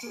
¿Qué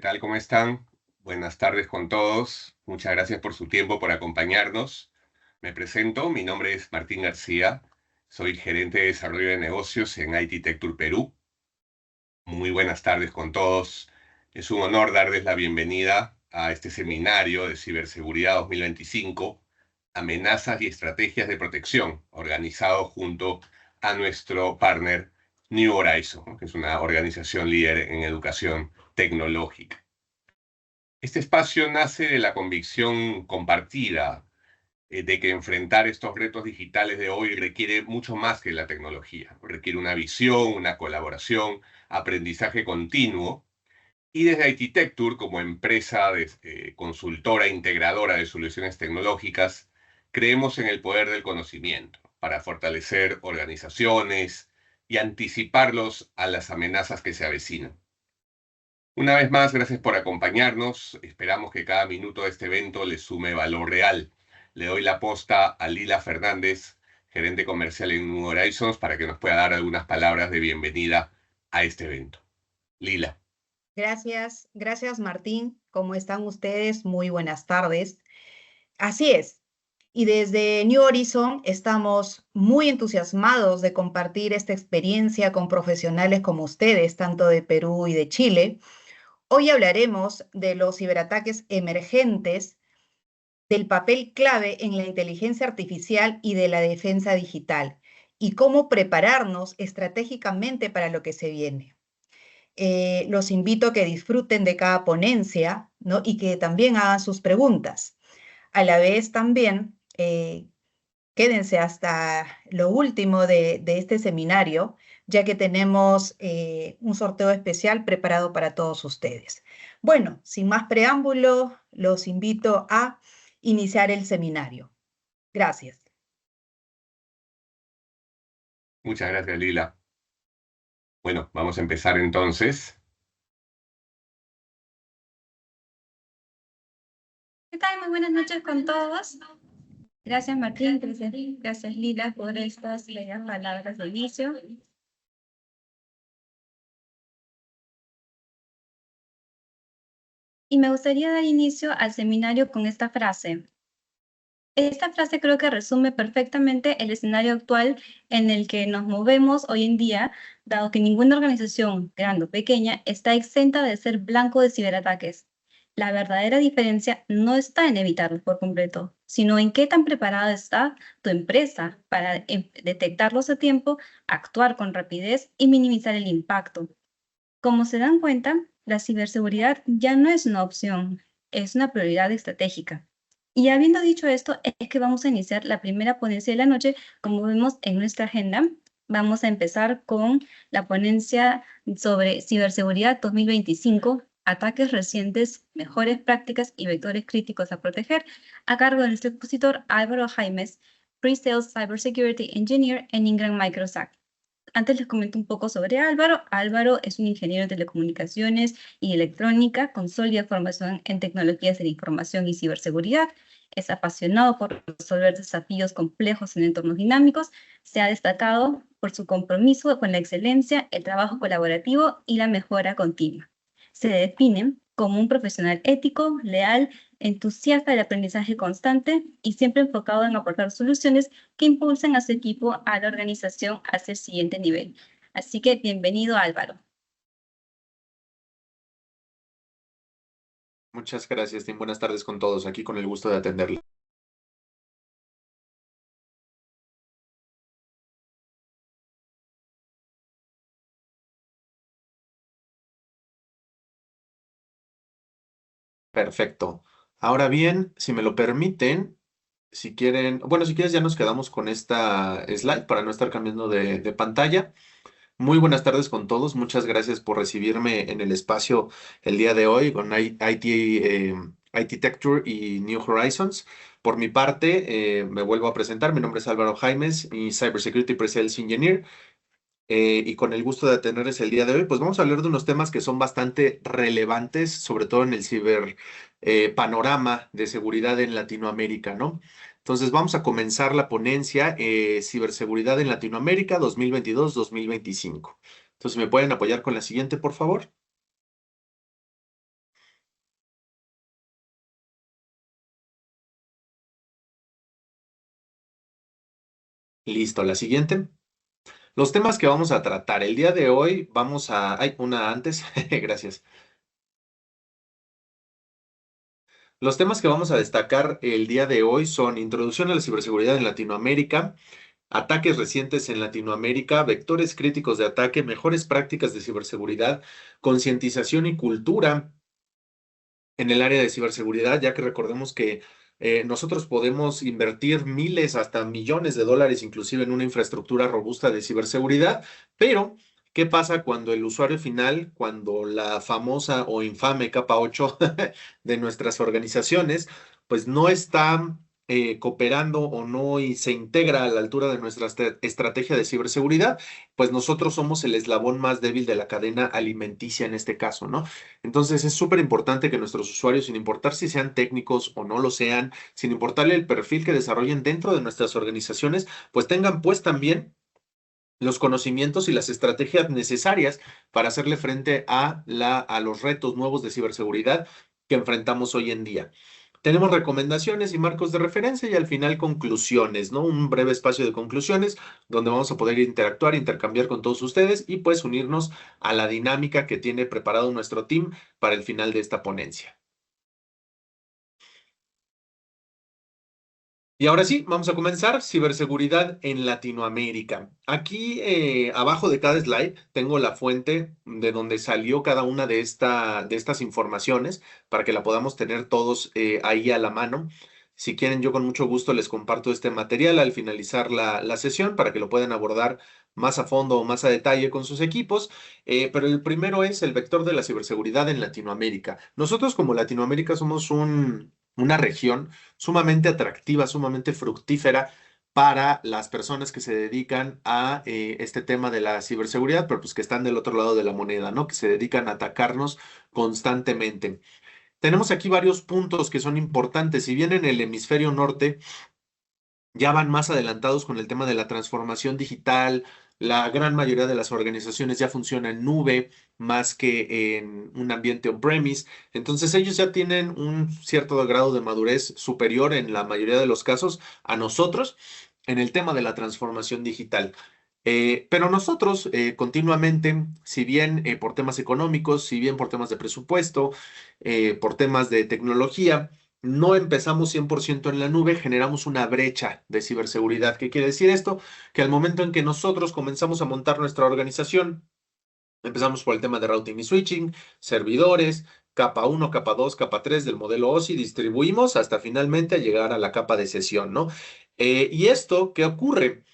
tal? ¿Cómo están? Buenas tardes con todos. Muchas gracias por su tiempo, por acompañarnos. Me presento, mi nombre es Martín García. Soy gerente de desarrollo de negocios en IT Tech Tour Perú. Muy buenas tardes con todos. Es un honor darles la bienvenida a este seminario de ciberseguridad 2025, amenazas y estrategias de protección, organizado junto a nuestro partner New Horizon, ¿no? Que es una organización líder en educación tecnológica. Este espacio nace de la convicción compartida de que enfrentar estos retos digitales de hoy requiere mucho más que la tecnología. Requiere una visión, una colaboración, aprendizaje continuo. Y desde Architecture, como empresa consultora integradora de soluciones tecnológicas, creemos en el poder del conocimiento para fortalecer organizaciones y anticiparlos a las amenazas que se avecinan. Una vez más, gracias por acompañarnos. Esperamos que cada minuto de este evento les sume valor real. Le doy la posta a Lila Fernández, gerente comercial en New Horizons, para que nos pueda dar algunas palabras de bienvenida a este evento. Lila. Gracias Martín. ¿Cómo están ustedes? Muy buenas tardes. Así es. Y desde New Horizon estamos muy entusiasmados de compartir esta experiencia con profesionales como ustedes, tanto de Perú y de Chile. Hoy hablaremos de los ciberataques emergentes, del papel clave en la inteligencia artificial y de la defensa digital, y cómo prepararnos estratégicamente para lo que se viene. Los invito a que disfruten de cada ponencia, ¿no? Y que también hagan sus preguntas. A la vez también, quédense hasta lo último de este seminario, ya que tenemos un sorteo especial preparado para todos ustedes. Bueno, sin más preámbulo, los invito a iniciar el seminario. Gracias. Muchas gracias, Lila. Bueno, vamos a empezar entonces. ¿Qué tal? Muy buenas noches con todos. Gracias Martín, gracias Lila por estas bellas palabras de inicio. Y me gustaría dar inicio al seminario con esta frase. Esta frase creo que resume perfectamente el escenario actual en el que nos movemos hoy en día, dado que ninguna organización, grande o pequeña, está exenta de ser blanco de ciberataques. La verdadera diferencia no está en evitarlos por completo, sino en qué tan preparada está tu empresa para detectarlos a tiempo, actuar con rapidez y minimizar el impacto. Como se dan cuenta, la ciberseguridad ya no es una opción, es una prioridad estratégica. Y habiendo dicho esto, es que vamos a iniciar la primera ponencia de la noche. Como vemos en nuestra agenda, vamos a empezar con la ponencia sobre ciberseguridad 2025, ataques recientes, mejores prácticas y vectores críticos a proteger, a cargo de nuestro expositor Álvaro Jaimes, Pre-Sales Cybersecurity Engineer en Ingram Micro SAC. Antes les comento un poco sobre Álvaro. Álvaro es un ingeniero de telecomunicaciones y electrónica con sólida formación en tecnologías de la información y ciberseguridad. Es apasionado por resolver desafíos complejos en entornos dinámicos. Se ha destacado por su compromiso con la excelencia, el trabajo colaborativo y la mejora continua. Se define como un profesional ético, leal, entusiasta del aprendizaje constante y siempre enfocado en aportar soluciones que impulsen a su equipo, a la organización hacia el siguiente nivel. Así que bienvenido, Álvaro. Muchas gracias, Tim. Buenas tardes con todos. Aquí con el gusto de atenderle. Perfecto. Ahora bien, si me lo permiten, si quieren, bueno, si quieres ya nos quedamos con esta slide para no estar cambiando de pantalla. Muy buenas tardes con todos. Muchas gracias por recibirme en el espacio el día de hoy con IT Tech Tour y New Horizons. Por mi parte, me vuelvo a presentar. Mi nombre es Álvaro Jaimes y Cybersecurity Pre-Sales Engineer. Y con el gusto de tenerles el día de hoy, pues vamos a hablar de unos temas que son bastante relevantes, sobre todo en el ciber panorama de seguridad en Latinoamérica, ¿no? Entonces vamos a comenzar la ponencia Ciberseguridad en Latinoamérica 2022-2025. Entonces, ¿me pueden apoyar con la siguiente, por favor? Listo, la siguiente. Los temas que vamos a tratar el día de hoy, vamos a... Hay una antes, gracias. Los temas que vamos a destacar el día de hoy son introducción a la ciberseguridad en Latinoamérica, ataques recientes en Latinoamérica, vectores críticos de ataque, mejores prácticas de ciberseguridad, concientización y cultura en el área de ciberseguridad, ya que recordemos que nosotros podemos invertir miles hasta millones de dólares inclusive en una infraestructura robusta de ciberseguridad, pero ¿qué pasa cuando el usuario final, cuando la famosa o infame capa 8 de nuestras organizaciones, pues no está cooperando o no y se integra a la altura de nuestra estrategia de ciberseguridad? Pues nosotros somos el eslabón más débil de la cadena alimenticia en este caso, ¿no? Entonces es súper importante que nuestros usuarios, sin importar si sean técnicos o no lo sean, sin importarle el perfil que desarrollen dentro de nuestras organizaciones, pues tengan pues también los conocimientos y las estrategias necesarias para hacerle frente a los retos nuevos de ciberseguridad que enfrentamos hoy en día. Tenemos recomendaciones y marcos de referencia y al final conclusiones, ¿no? Un breve espacio de conclusiones donde vamos a poder interactuar, intercambiar con todos ustedes y pues unirnos a la dinámica que tiene preparado nuestro team para el final de esta ponencia. Y ahora sí, vamos a comenzar. Ciberseguridad en Latinoamérica. Aquí abajo de cada slide tengo la fuente de donde salió cada una de estas informaciones para que la podamos tener todos ahí a la mano. Si quieren, yo con mucho gusto les comparto este material al finalizar la sesión para que lo puedan abordar más a fondo o más a detalle con sus equipos. Pero el primero es el vector de la ciberseguridad en Latinoamérica. Nosotros como Latinoamérica somos una región sumamente atractiva, sumamente fructífera para las personas que se dedican a este tema de la ciberseguridad, pero pues que están del otro lado de la moneda, ¿no? Que se dedican a atacarnos constantemente. Tenemos aquí varios puntos que son importantes. Si bien en el hemisferio norte ya van más adelantados con el tema de la transformación digital, la gran mayoría de las organizaciones ya funciona en nube más que en un ambiente on-premise. Entonces ellos ya tienen un cierto grado de madurez superior en la mayoría de los casos a nosotros en el tema de la transformación digital. Pero nosotros continuamente, si bien por temas económicos, si bien por temas de presupuesto, por temas de tecnología, no empezamos 100% en la nube, generamos una brecha de ciberseguridad. ¿Qué quiere decir esto? Que al momento en que nosotros comenzamos a montar nuestra organización, empezamos por el tema de routing y switching, servidores, capa 1, capa 2, capa 3 del modelo OSI, distribuimos hasta finalmente llegar a la capa de sesión, ¿no? ¿Y esto qué ocurre?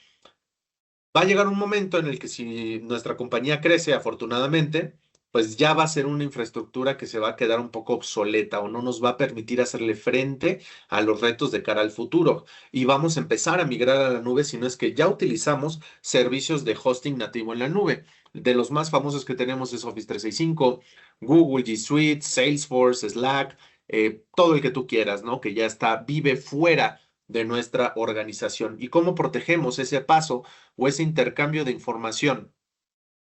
Va a llegar un momento en el que si nuestra compañía crece, afortunadamente, pues ya va a ser una infraestructura que se va a quedar un poco obsoleta o no nos va a permitir hacerle frente a los retos de cara al futuro. Y vamos a empezar a migrar a la nube si no es que ya utilizamos servicios de hosting nativo en la nube. De los más famosos que tenemos es Office 365, Google G Suite, Salesforce, Slack, todo el que tú quieras, ¿no? Que ya está, vive fuera de nuestra organización. ¿Y cómo protegemos ese paso o ese intercambio de información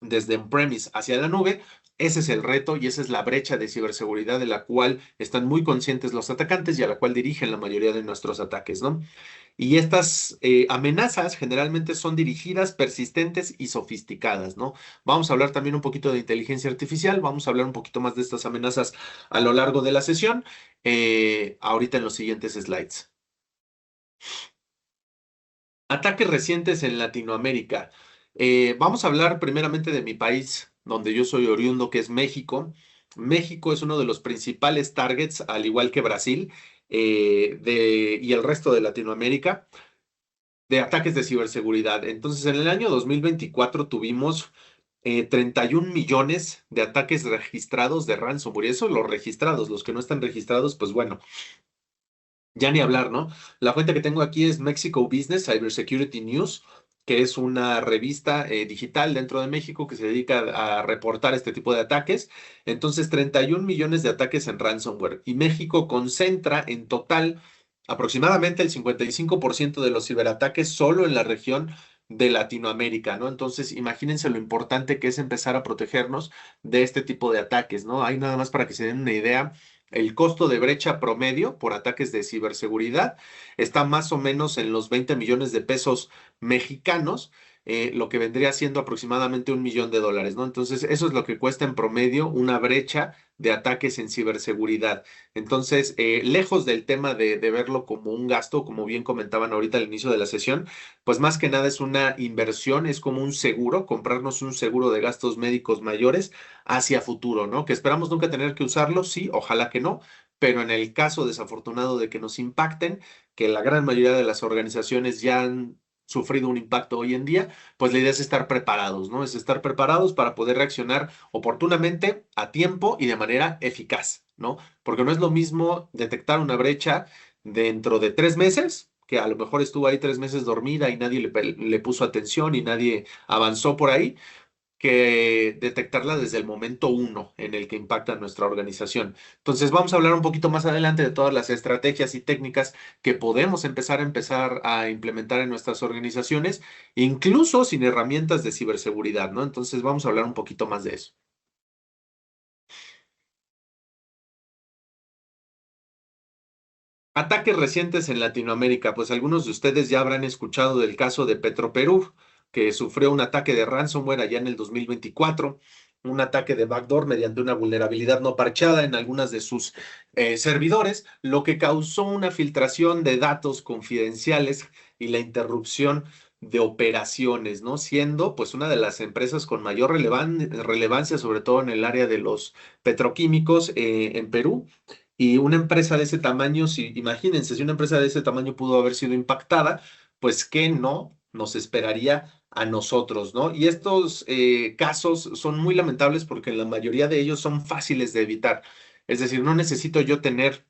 desde on-premise hacia la nube? Ese es el reto y esa es la brecha de ciberseguridad de la cual están muy conscientes los atacantes y a la cual dirigen la mayoría de nuestros ataques, ¿no? Y estas amenazas generalmente son dirigidas, persistentes y sofisticadas, ¿no? Vamos a hablar también un poquito de inteligencia artificial, vamos a hablar un poquito más de estas amenazas a lo largo de la sesión, ahorita en los siguientes slides. Ataques recientes en Latinoamérica. Vamos a hablar primeramente de mi país, donde yo soy oriundo, que es México. México es uno de los principales targets, al igual que Brasil y el resto de Latinoamérica, de ataques de ciberseguridad. Entonces, en el año 2024 tuvimos 31 millones de ataques registrados de ransomware. Y eso los registrados, los que no están registrados, pues bueno, ya ni hablar, ¿no? La fuente que tengo aquí es Mexico Business Cybersecurity News, que es una revista digital dentro de México que se dedica a reportar este tipo de ataques. Entonces, 31 millones de ataques en ransomware. Y México concentra en total aproximadamente el 55% de los ciberataques solo en la región de Latinoamérica, ¿no? Entonces, imagínense lo importante que es empezar a protegernos de este tipo de ataques, ¿no? Hay nada más para que se den una idea. El costo de brecha promedio por ataques de ciberseguridad está más o menos en los 20 millones de pesos mexicanos, lo que vendría siendo aproximadamente $1 millón, ¿no? Entonces, eso es lo que cuesta en promedio una brecha de ataques en ciberseguridad. Entonces, lejos del tema de verlo como un gasto, como bien comentaban ahorita al inicio de la sesión, pues más que nada es una inversión, es como un seguro, comprarnos un seguro de gastos médicos mayores hacia futuro, ¿no? Que esperamos nunca tener que usarlo, sí, ojalá que no, pero en el caso desafortunado de que nos impacten, que la gran mayoría de las organizaciones ya han sufrido un impacto hoy en día, pues la idea es estar preparados, ¿no? Es estar preparados para poder reaccionar oportunamente, a tiempo y de manera eficaz, ¿no? Porque no es lo mismo detectar una brecha dentro de 3 meses, que a lo mejor estuvo ahí 3 meses dormida y nadie le puso atención y nadie avanzó por ahí, que detectarla desde el momento uno en el que impacta nuestra organización. Entonces vamos a hablar un poquito más adelante de todas las estrategias y técnicas que podemos empezar a implementar en nuestras organizaciones, incluso sin herramientas de ciberseguridad, ¿no? Entonces vamos a hablar un poquito más de eso. Ataques recientes en Latinoamérica, pues algunos de ustedes ya habrán escuchado del caso de Petroperú, que sufrió un ataque de ransomware allá en el 2024, un ataque de backdoor mediante una vulnerabilidad no parchada en algunas de sus servidores, lo que causó una filtración de datos confidenciales y la interrupción de operaciones, ¿no? Siendo pues una de las empresas con mayor relevancia, sobre todo en el área de los petroquímicos en Perú. Y una empresa de ese tamaño, si imagínense, si una empresa de ese tamaño pudo haber sido impactada, pues qué no nos esperaría a nosotros, ¿no? Y estos casos son muy lamentables porque la mayoría de ellos son fáciles de evitar. Es decir, no necesito yo tener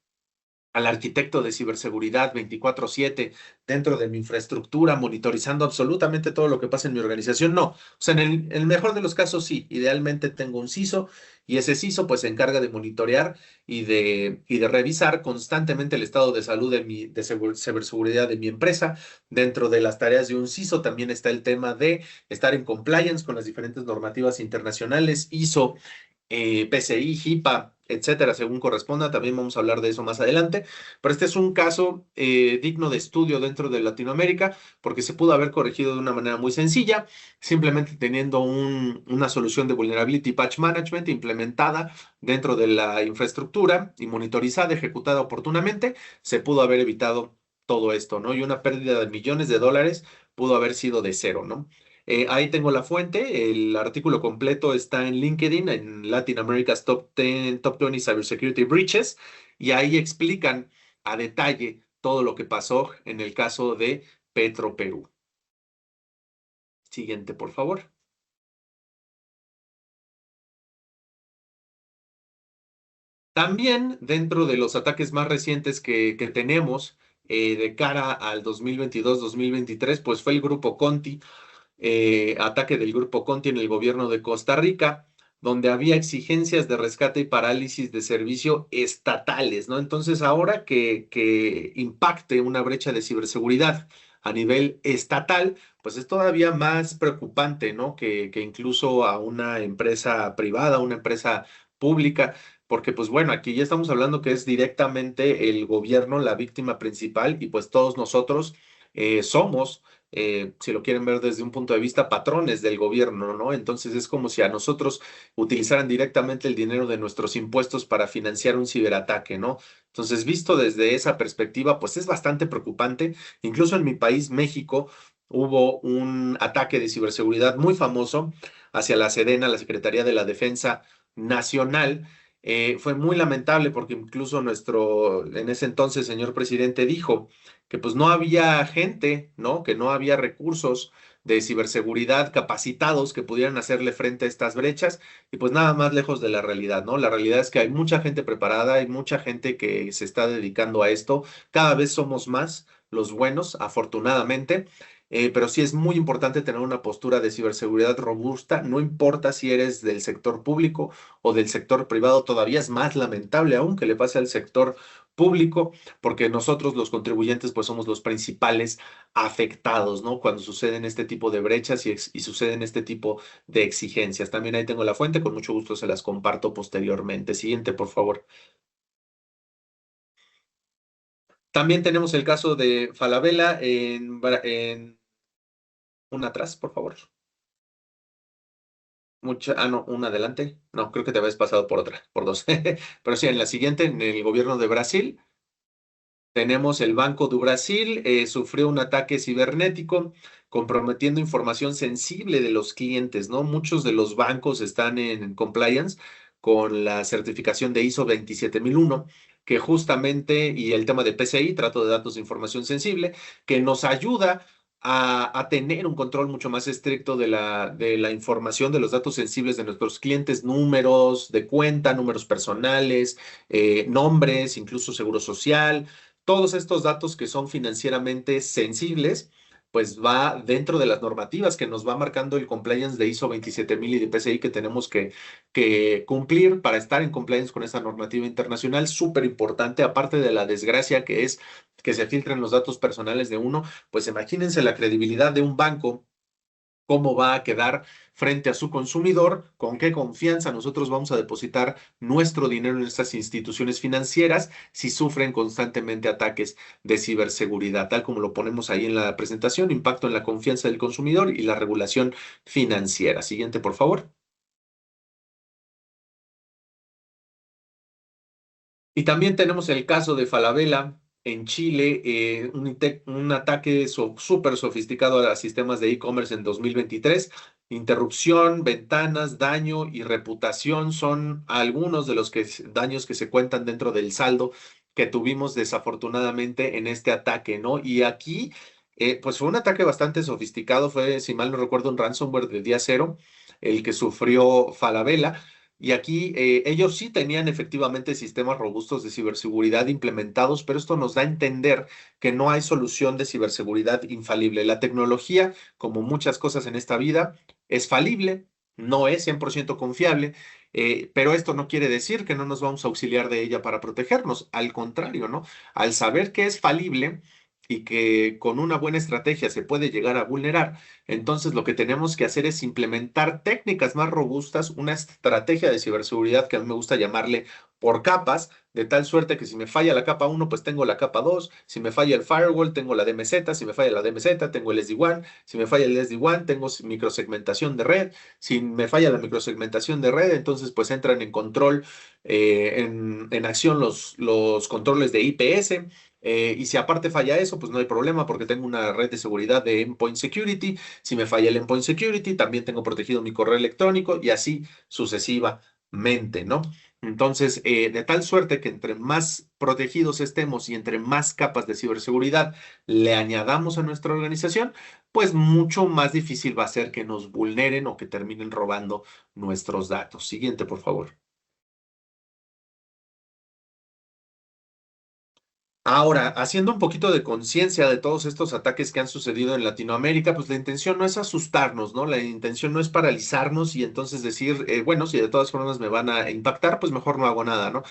al arquitecto de ciberseguridad 24/7 dentro de mi infraestructura, monitorizando absolutamente todo lo que pasa en mi organización. No, o sea, en el mejor de los casos sí, idealmente tengo un CISO y ese CISO pues se encarga de monitorear y de revisar constantemente el estado de salud de ciberseguridad de mi empresa. Dentro de las tareas de un CISO también está el tema de estar en compliance con las diferentes normativas internacionales, ISO, PCI, HIPAA, etcétera, según corresponda. También vamos a hablar de eso más adelante. Pero este es un caso digno de estudio dentro de Latinoamérica porque se pudo haber corregido de una manera muy sencilla, simplemente teniendo una solución de Vulnerability Patch Management implementada dentro de la infraestructura y monitorizada, ejecutada oportunamente, se pudo haber evitado todo esto, ¿no? Y una pérdida de millones de dólares pudo haber sido de cero, ¿no? Ahí tengo la fuente, el artículo completo está en LinkedIn, en Latin America's Top 10, Top 20 Cybersecurity Breaches, y ahí explican a detalle todo lo que pasó en el caso de Petroperú. Siguiente, por favor. También dentro de los ataques más recientes que tenemos de cara al 2022-2023, pues fue el grupo Conti, ataque del grupo Conti en el gobierno de Costa Rica, donde había exigencias de rescate y parálisis de servicio estatales, ¿no? Entonces, ahora que impacte una brecha de ciberseguridad a nivel estatal, pues es todavía más preocupante, ¿no? Que incluso a una empresa privada, una empresa pública, porque pues bueno, aquí ya estamos hablando que es directamente el gobierno la víctima principal y pues todos nosotros somos si lo quieren ver desde un punto de vista, patrones del gobierno, ¿no? Entonces es como si a nosotros utilizaran directamente el dinero de nuestros impuestos para financiar un ciberataque, ¿no? Entonces, visto desde esa perspectiva, pues es bastante preocupante. Incluso en mi país, México, hubo un ataque de ciberseguridad muy famoso hacia la Sedena, la Secretaría de la Defensa Nacional. Fue muy lamentable porque incluso nuestro, en ese entonces, señor presidente dijo que pues no había gente, ¿no? Que no había recursos de ciberseguridad capacitados que pudieran hacerle frente a estas brechas y pues nada más lejos de la realidad, ¿no? La realidad es que hay mucha gente preparada, hay mucha gente que se está dedicando a esto, cada vez somos más los buenos, afortunadamente. Pero sí es muy importante tener una postura de ciberseguridad robusta, no importa si eres del sector público o del sector privado, todavía es más lamentable aún que le pase al sector público, porque nosotros los contribuyentes pues somos los principales afectados, ¿no? Cuando suceden este tipo de brechas y suceden este tipo de exigencias. También ahí tengo la fuente, con mucho gusto se las comparto posteriormente. Siguiente, por favor. También tenemos el caso de Falabella en una atrás, por favor. No, una adelante. No, creo que te habías pasado por otra, por dos. Pero sí, en la siguiente, en el gobierno de Brasil. Tenemos el Banco do Brasil, sufrió un ataque cibernético comprometiendo información sensible de los clientes, ¿no? Muchos de los bancos están en compliance con la certificación de ISO 27001, que justamente, y el tema de PCI, trato de datos de información sensible, que nos ayuda a tener un control mucho más estricto de la información de los datos sensibles de nuestros clientes, números de cuenta, números personales, nombres, incluso seguro social. Todos estos datos que son financieramente sensibles, pues va dentro de las normativas que nos va marcando el compliance de ISO 27000 y de PCI que tenemos que cumplir para estar en compliance con esa normativa internacional. Súper importante, aparte de la desgracia que es que se filtren los datos personales de uno, pues imagínense la credibilidad de un banco, cómo va a quedar frente a su consumidor, con qué confianza nosotros vamos a depositar nuestro dinero en estas instituciones financieras si sufren constantemente ataques de ciberseguridad, tal como lo ponemos ahí en la presentación, impacto en la confianza del consumidor y la regulación financiera. Siguiente, por favor. Y también tenemos el caso de Falabella en Chile, un ataque súper sofisticado a sistemas de e-commerce en 2023. Interrupción, ventanas, daño y reputación son algunos de los daños que se cuentan dentro del saldo que tuvimos desafortunadamente en este ataque, ¿no? Y aquí, pues fue un ataque bastante sofisticado, fue, si mal no recuerdo, un ransomware de día cero, el que sufrió Falabella. Y aquí ellos sí tenían efectivamente sistemas robustos de ciberseguridad implementados, pero esto nos da a entender que no hay solución de ciberseguridad infalible. La tecnología, como muchas cosas en esta vida, es falible, no es 100% confiable, pero esto no quiere decir que no nos vamos a auxiliar de ella para protegernos. Al contrario, ¿no? Al saber que es falible y que con una buena estrategia se puede llegar a vulnerar, entonces lo que tenemos que hacer es implementar técnicas más robustas, una estrategia de ciberseguridad que a mí me gusta llamarle por capas, de tal suerte que si me falla la capa 1, pues tengo la capa 2, si me falla el firewall, tengo la DMZ, si me falla la DMZ, tengo el SD-WAN, si me falla el SD-WAN, tengo microsegmentación de red, si me falla la microsegmentación de red, entonces pues entran en control, en acción los controles de IPS. Y si aparte falla eso, pues no hay problema porque tengo una red de seguridad de Endpoint Security. Si me falla el Endpoint Security, también tengo protegido mi correo electrónico y así sucesivamente, ¿no? Entonces, de tal suerte que entre más protegidos estemos y entre más capas de ciberseguridad le añadamos a nuestra organización, pues mucho más difícil va a ser que nos vulneren o que terminen robando nuestros datos. Siguiente, por favor. Ahora, haciendo un poquito de conciencia de todos estos ataques que han sucedido en Latinoamérica, pues la intención no es asustarnos, ¿no? La intención no es paralizarnos y entonces decir, bueno, si de todas formas me van a impactar, pues mejor no hago nada, ¿no?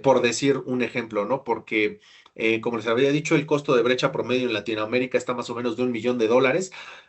Por decir un ejemplo, ¿no? Porque, como les había dicho, el costo de brecha promedio en Latinoamérica está más o menos de $1 millón.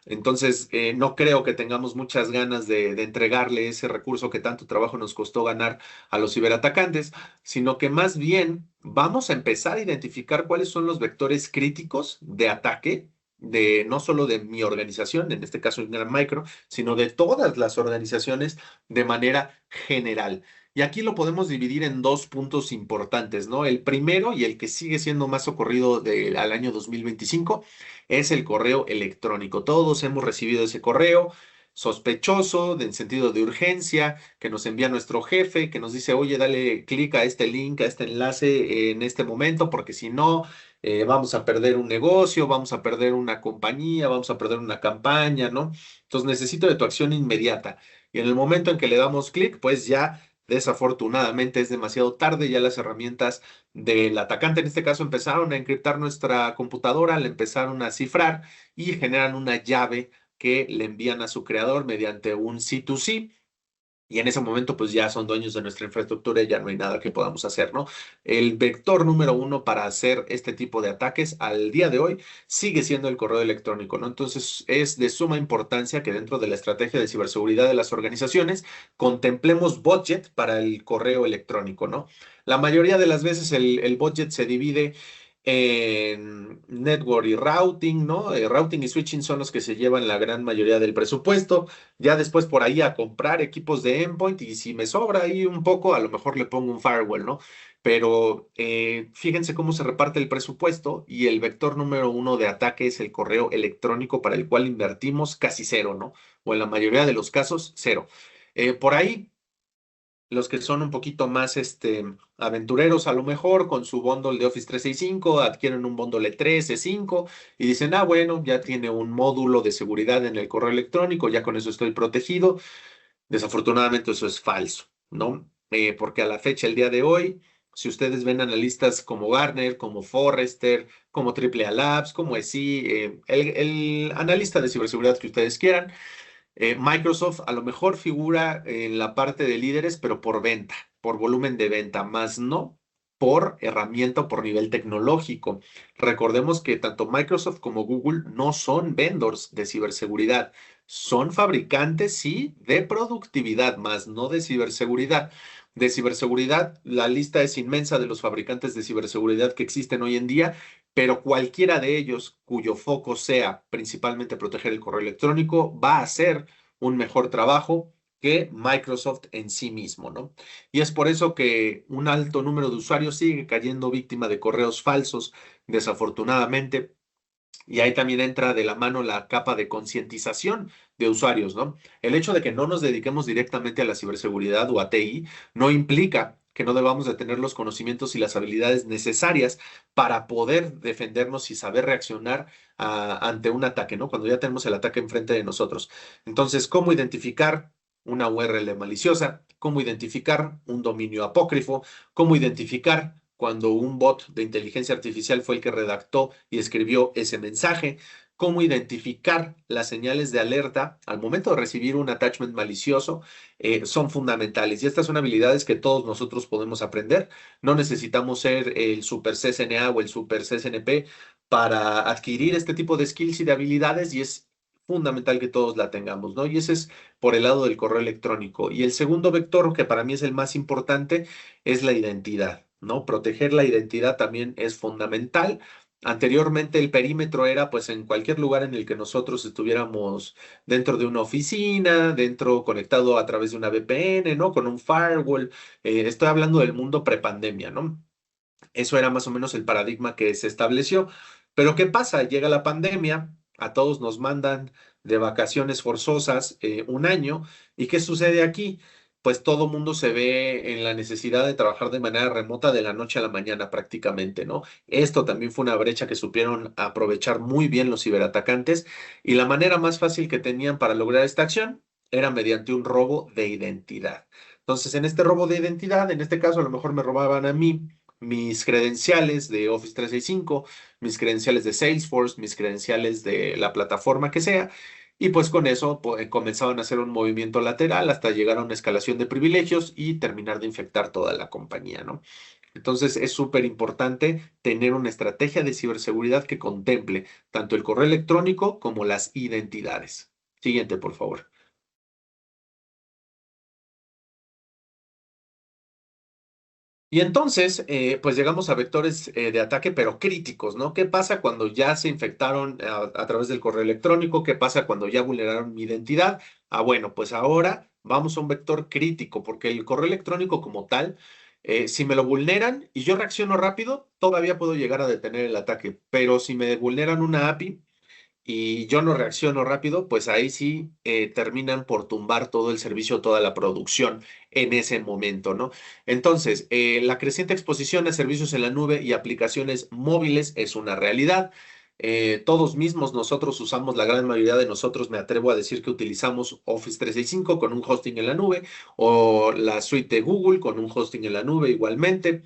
Entonces, no creo que tengamos muchas ganas de entregarle ese recurso que tanto trabajo nos costó ganar a los ciberatacantes, sino que más bien vamos a empezar a identificar cuáles son los vectores críticos de ataque de no solo de mi organización, en este caso Ingram Micro, sino de todas las organizaciones de manera general. Y aquí lo podemos dividir en dos puntos importantes, ¿no? El primero y el que sigue siendo más ocurrido al año 2025 es el correo electrónico. Todos hemos recibido ese correo sospechoso, en sentido de urgencia, que nos envía nuestro jefe, que nos dice, oye, dale clic a este link, a este enlace en este momento, porque si no, vamos a perder un negocio, vamos a perder una compañía, vamos a perder una campaña, ¿no? Entonces necesito de tu acción inmediata. Y en el momento en que le damos clic, pues ya desafortunadamente es demasiado tarde, ya las herramientas del atacante en este caso empezaron a encriptar nuestra computadora, la empezaron a cifrar y generan una llave que le envían a su creador mediante un C2C. Y en ese momento, pues ya son dueños de nuestra infraestructura y ya no hay nada que podamos hacer, ¿no? El vector número uno para hacer este tipo de ataques al día de hoy sigue siendo el correo electrónico, ¿no? Entonces, es de suma importancia que dentro de la estrategia de ciberseguridad de las organizaciones contemplemos budget para el correo electrónico, ¿no? La mayoría de las veces el budget se divide en network y routing, ¿no? Routing y switching son los que se llevan la gran mayoría del presupuesto. Ya después por ahí a comprar equipos de endpoint y si me sobra ahí un poco, a lo mejor le pongo un firewall, ¿no? Pero fíjense cómo se reparte el presupuesto y el vector número uno de ataque es el correo electrónico para el cual invertimos casi cero, ¿no? O en la mayoría de los casos, cero. Por ahí los que son un poquito más aventureros a lo mejor con su bundle de Office 365 adquieren un bundle de 3, E5 y dicen, ah, bueno, ya tiene un módulo de seguridad en el correo electrónico, ya con eso estoy protegido. Desafortunadamente eso es falso, ¿no? Porque a la fecha, el día de hoy, si ustedes ven analistas como Gartner, como Forrester, como AAA Labs, como ESI, el analista de ciberseguridad que ustedes quieran, Microsoft a lo mejor figura en la parte de líderes, pero por venta, por volumen de venta, más no por herramienta o por nivel tecnológico. Recordemos que tanto Microsoft como Google no son vendors de ciberseguridad, son fabricantes, sí, de productividad, más no de ciberseguridad. De ciberseguridad, la lista es inmensa de los fabricantes de ciberseguridad que existen hoy en día, pero cualquiera de ellos cuyo foco sea principalmente proteger el correo electrónico va a hacer un mejor trabajo que Microsoft en sí mismo, ¿no? Y es por eso que un alto número de usuarios sigue cayendo víctima de correos falsos, desafortunadamente. Y ahí también entra de la mano la capa de concientización de usuarios, ¿no? El hecho de que no nos dediquemos directamente a la ciberseguridad o a TI no implica que no debamos de tener los conocimientos y las habilidades necesarias para poder defendernos y saber reaccionar ante un ataque, ¿no? Cuando ya tenemos el ataque enfrente de nosotros. Entonces, ¿cómo identificar una URL maliciosa? ¿Cómo identificar un dominio apócrifo? ¿Cómo identificar cuando un bot de inteligencia artificial fue el que redactó y escribió ese mensaje? ¿Cómo identificar las señales de alerta al momento de recibir un attachment malicioso? Son fundamentales y estas son habilidades que todos nosotros podemos aprender. No necesitamos ser el super CCNA o el super CCNP para adquirir este tipo de skills y de habilidades y es fundamental que todos la tengamos, ¿no? Y ese es por el lado del correo electrónico. Y el segundo vector, que para mí es el más importante, es la identidad, ¿no? Proteger la identidad también es fundamental. Anteriormente el perímetro era pues en cualquier lugar en el que nosotros estuviéramos dentro de una oficina, dentro conectado a través de una VPN, ¿no? Con un firewall. Estoy hablando del mundo prepandemia, ¿no? Eso era más o menos el paradigma que se estableció. Pero ¿qué pasa? Llega la pandemia, a todos nos mandan de vacaciones forzosas un año. ¿Y qué sucede aquí? Pues todo mundo se ve en la necesidad de trabajar de manera remota de la noche a la mañana prácticamente, ¿no? Esto también fue una brecha que supieron aprovechar muy bien los ciberatacantes y la manera más fácil que tenían para lograr esta acción era mediante un robo de identidad. Entonces, en este robo de identidad, en este caso a lo mejor me robaban a mí mis credenciales de Office 365, mis credenciales de Salesforce, mis credenciales de la plataforma que sea, y pues con eso comenzaban a hacer un movimiento lateral hasta llegar a una escalación de privilegios y terminar de infectar toda la compañía, ¿no? Entonces es súper importante tener una estrategia de ciberseguridad que contemple tanto el correo electrónico como las identidades. Siguiente, por favor. Y entonces, pues llegamos a vectores de ataque, pero críticos, ¿no? ¿Qué pasa cuando ya se infectaron a través del correo electrónico? ¿Qué pasa cuando ya vulneraron mi identidad? Ah, bueno, pues ahora vamos a un vector crítico, porque el correo electrónico como tal, si me lo vulneran y yo reacciono rápido, todavía puedo llegar a detener el ataque, pero si me vulneran una API, y yo no reacciono rápido, pues ahí sí terminan por tumbar todo el servicio, toda la producción en ese momento, ¿no? Entonces, la creciente exposición a servicios en la nube y aplicaciones móviles es una realidad. Todos mismos nosotros usamos, la gran mayoría de nosotros, me atrevo a decir que utilizamos Office 365 con un hosting en la nube o la suite de Google con un hosting en la nube igualmente.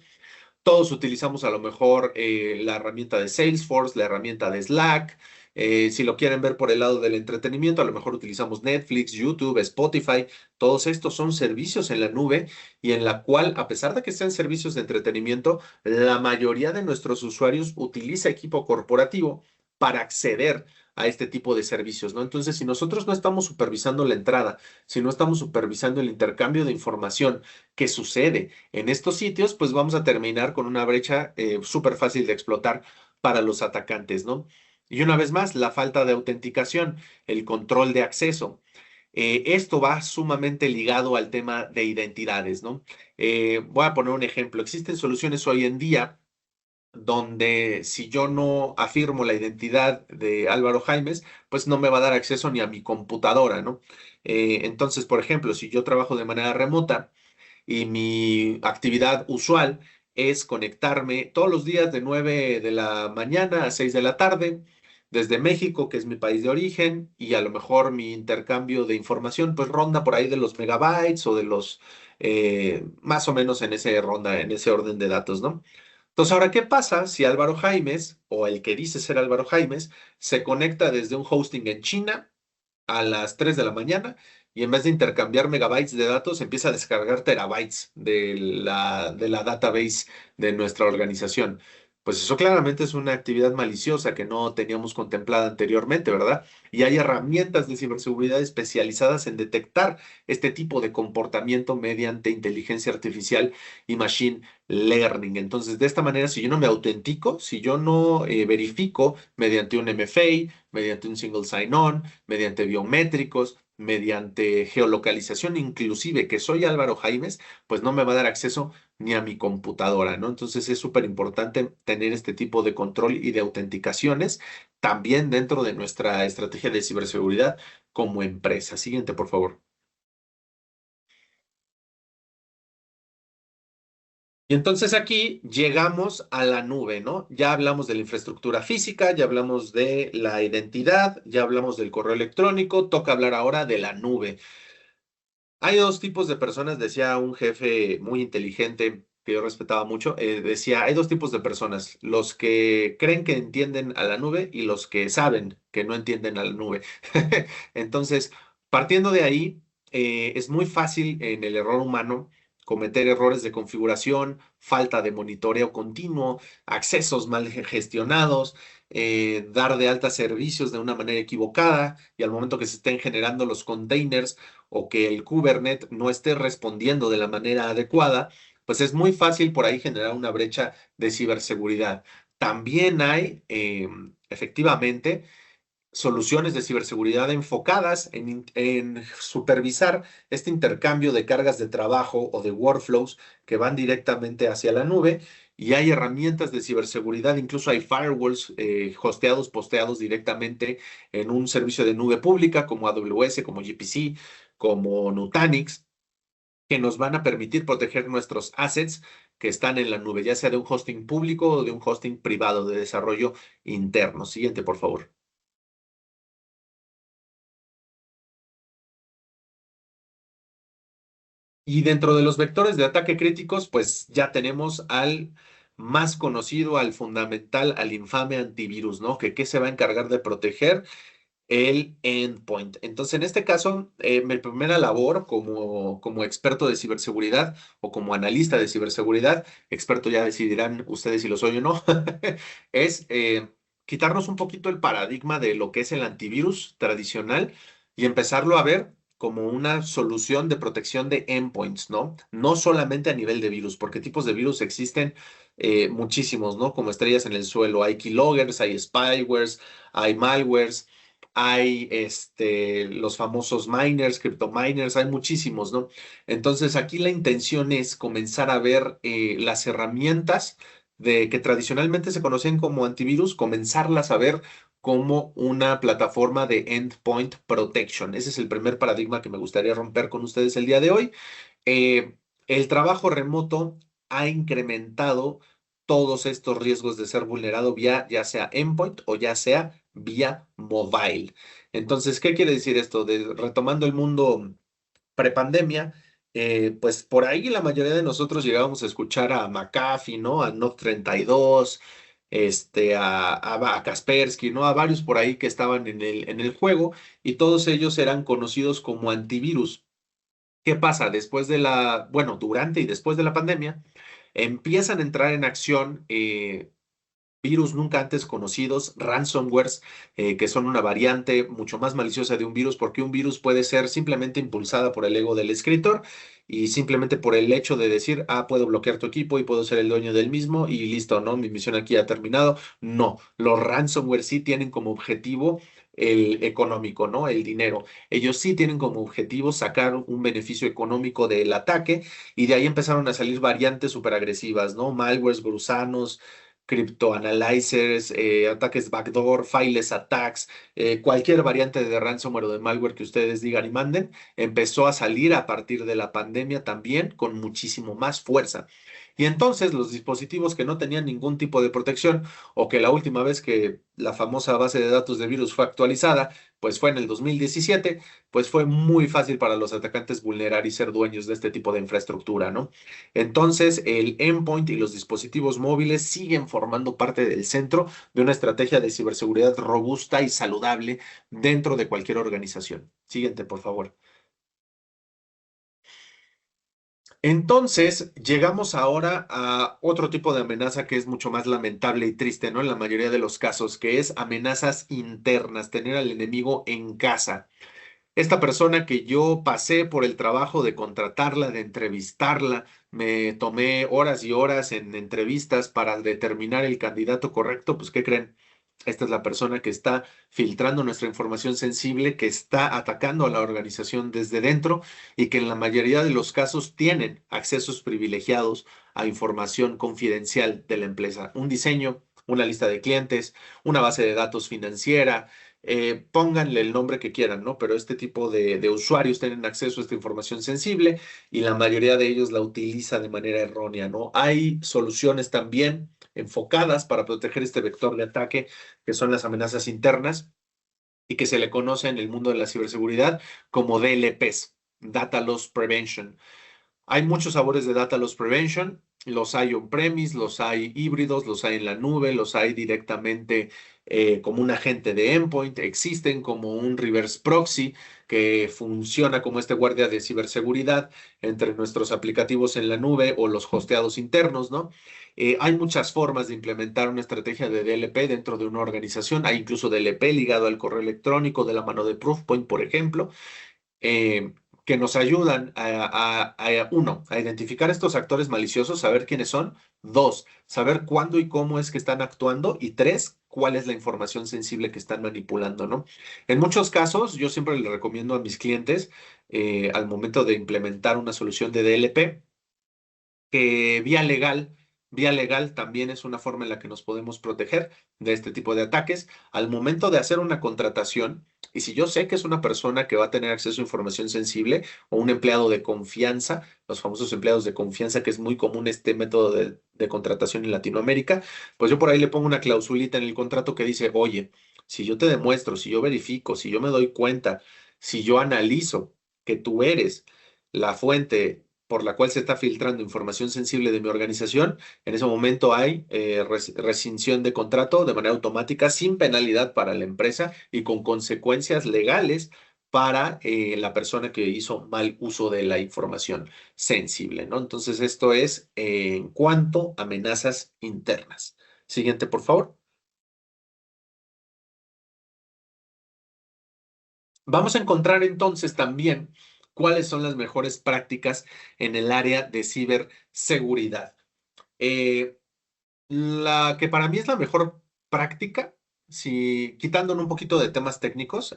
Todos utilizamos a lo mejor la herramienta de Salesforce, la herramienta de Slack. Si lo quieren ver por el lado del entretenimiento, a lo mejor utilizamos Netflix, YouTube, Spotify. Todos estos son servicios en la nube y en la cual, a pesar de que sean servicios de entretenimiento, la mayoría de nuestros usuarios utiliza equipo corporativo para acceder a este tipo de servicios, ¿no? Entonces, si nosotros no estamos supervisando la entrada, si no estamos supervisando el intercambio de información que sucede en estos sitios, pues vamos a terminar con una brecha súper fácil de explotar para los atacantes, ¿no? Y una vez más, la falta de autenticación, el control de acceso. Esto va sumamente ligado al tema de identidades, ¿no? Voy a poner un ejemplo. Existen soluciones hoy en día donde si yo no afirmo la identidad de Álvaro Jaimes, pues no me va a dar acceso ni a mi computadora, ¿no? Entonces, por ejemplo, si yo trabajo de manera remota, y mi actividad usual es conectarme todos los días de 9 de la mañana a 6 de la tarde desde México, que es mi país de origen, y a lo mejor mi intercambio de información pues ronda por ahí de los megabytes o de los más o menos en ese ronda, en ese orden de datos, ¿no? Entonces, ahora, ¿qué pasa si Álvaro Jaimes, o el que dice ser Álvaro Jaimes, se conecta desde un hosting en China a las 3 de la mañana y en vez de intercambiar megabytes de datos, empieza a descargar terabytes de la database de nuestra organización? Pues eso claramente es una actividad maliciosa que no teníamos contemplada anteriormente, ¿verdad? Y hay herramientas de ciberseguridad especializadas en detectar este tipo de comportamiento mediante inteligencia artificial y machine learning. Entonces, de esta manera, si yo no me autentico, si yo no verifico mediante un MFA, mediante un single sign-on, mediante biométricos, mediante geolocalización, inclusive que soy Álvaro Jaimes, pues no me va a dar acceso ni a mi computadora, ¿no? Entonces es súper importante tener este tipo de control y de autenticaciones también dentro de nuestra estrategia de ciberseguridad como empresa. Siguiente, por favor. Y entonces aquí llegamos a la nube, ¿no? Ya hablamos de la infraestructura física, ya hablamos de la identidad, ya hablamos del correo electrónico, toca hablar ahora de la nube. Hay dos tipos de personas, decía un jefe muy inteligente que yo respetaba mucho, decía, hay dos tipos de personas, los que creen que entienden a la nube y los que saben que no entienden a la nube. Entonces, partiendo de ahí, es muy fácil en el error humano cometer errores de configuración, falta de monitoreo continuo, accesos mal gestionados, dar de alta servicios de una manera equivocada y al momento que se estén generando los containers, o que el Kubernetes no esté respondiendo de la manera adecuada, pues es muy fácil por ahí generar una brecha de ciberseguridad. También hay, efectivamente, soluciones de ciberseguridad enfocadas en supervisar este intercambio de cargas de trabajo o de workflows que van directamente hacia la nube. Y hay herramientas de ciberseguridad, incluso hay firewalls hosteados, posteados directamente en un servicio de nube pública como AWS, como GPC, como Nutanix, que nos van a permitir proteger nuestros assets que están en la nube, ya sea de un hosting público o de un hosting privado de desarrollo interno. Siguiente, por favor. Y dentro de los vectores de ataque críticos, pues ya tenemos al más conocido al fundamental, al infame antivirus, ¿no? Que qué se va a encargar de proteger el endpoint. Entonces, en este caso, mi primera labor como experto de ciberseguridad o como analista de ciberseguridad, experto ya decidirán ustedes si lo soy o no, es quitarnos un poquito el paradigma de lo que es el antivirus tradicional y empezarlo a ver como una solución de protección de endpoints, ¿no? No solamente a nivel de virus, porque tipos de virus existen muchísimos, ¿no? Como estrellas en el suelo. Hay keyloggers, hay spywares, hay malwares, hay los famosos miners, cryptominers, hay muchísimos, ¿no? Entonces aquí la intención es comenzar a ver las herramientas de que tradicionalmente se conocían como antivirus, comenzarlas a ver como una plataforma de endpoint protection. Ese es el primer paradigma que me gustaría romper con ustedes el día de hoy. Eh, el trabajo remoto ha incrementado todos estos riesgos de ser vulnerado vía ya sea endpoint o ya sea vía mobile. Entonces, ¿qué quiere decir esto? Retomando el mundo prepandemia, pues por ahí la mayoría de nosotros llegábamos a escuchar a McAfee, ¿no? A Note 32, a Kaspersky, ¿no? A varios por ahí que estaban en el juego y todos ellos eran conocidos como antivirus. ¿Qué pasa? Bueno, durante y después de la pandemia, empiezan a entrar en acción virus nunca antes conocidos, ransomwares, que son una variante mucho más maliciosa de un virus, porque un virus puede ser simplemente impulsada por el ego del escritor y simplemente por el hecho de decir, puedo bloquear tu equipo y puedo ser el dueño del mismo y listo, ¿no? Mi misión aquí ha terminado. No, los ransomware sí tienen como objetivo el económico, ¿no? El dinero. Ellos sí tienen como objetivo sacar un beneficio económico del ataque y de ahí empezaron a salir variantes súper agresivas, ¿no? Malwares, gusanos, cryptoanalyzers, ataques backdoor, fileless attacks, cualquier variante de ransomware o de malware que ustedes digan y manden, empezó a salir a partir de la pandemia también con muchísimo más fuerza. Y entonces los dispositivos que no tenían ningún tipo de protección o que la última vez que la famosa base de datos de virus fue actualizada, pues fue en el 2017, pues fue muy fácil para los atacantes vulnerar y ser dueños de este tipo de infraestructura, ¿no? Entonces, el endpoint y los dispositivos móviles siguen formando parte del centro de una estrategia de ciberseguridad robusta y saludable dentro de cualquier organización. Siguiente, por favor. Entonces, llegamos ahora a otro tipo de amenaza que es mucho más lamentable y triste, ¿no? En la mayoría de los casos, que es amenazas internas, tener al enemigo en casa. Esta persona que yo pasé por el trabajo de contratarla, de entrevistarla, me tomé horas y horas en entrevistas para determinar el candidato correcto, pues ¿qué creen? Esta es la persona que está filtrando nuestra información sensible, que está atacando a la organización desde dentro y que en la mayoría de los casos tienen accesos privilegiados a información confidencial de la empresa. Un diseño, una lista de clientes, una base de datos financiera, pónganle el nombre que quieran, ¿no? Pero este tipo de usuarios tienen acceso a esta información sensible y la mayoría de ellos la utiliza de manera errónea, ¿no? Hay soluciones también enfocadas para proteger este vector de ataque, que son las amenazas internas y que se le conoce en el mundo de la ciberseguridad como DLPs, Data Loss Prevention. Hay muchos sabores de Data Loss Prevention, los hay on-premise, los hay híbridos, los hay en la nube, los hay directamente como un agente de endpoint, existen como un reverse proxy que funciona como este guardia de ciberseguridad entre nuestros aplicativos en la nube o los hosteados internos, ¿no? Hay muchas formas de implementar una estrategia de DLP dentro de una organización, hay incluso DLP ligado al correo electrónico de la mano de Proofpoint, por ejemplo. Eh, que nos ayudan uno, a identificar estos actores maliciosos, saber quiénes son; dos, saber cuándo y cómo es que están actuando; y tres, cuál es la información sensible que están manipulando, ¿no? En muchos casos, yo siempre le recomiendo a mis clientes, al momento de implementar una solución de DLP, que vía legal también es una forma en la que nos podemos proteger de este tipo de ataques. Al momento de hacer una contratación, y si yo sé que es una persona que va a tener acceso a información sensible o un empleado de confianza, los famosos empleados de confianza, que es muy común este método de contratación en Latinoamérica, pues yo por ahí le pongo una clausulita en el contrato que dice, oye, si yo te demuestro, si yo verifico, si yo me doy cuenta, si yo analizo que tú eres la fuente por la cual se está filtrando información sensible de mi organización, en ese momento hay rescisión de contrato de manera automática sin penalidad para la empresa y con consecuencias legales para la persona que hizo mal uso de la información sensible, ¿no? Entonces, esto es en cuanto a amenazas internas. Siguiente, por favor. Vamos a encontrar entonces también cuáles son las mejores prácticas en el área de ciberseguridad. La que para mí es la mejor práctica, si quitándonos un poquito de temas técnicos,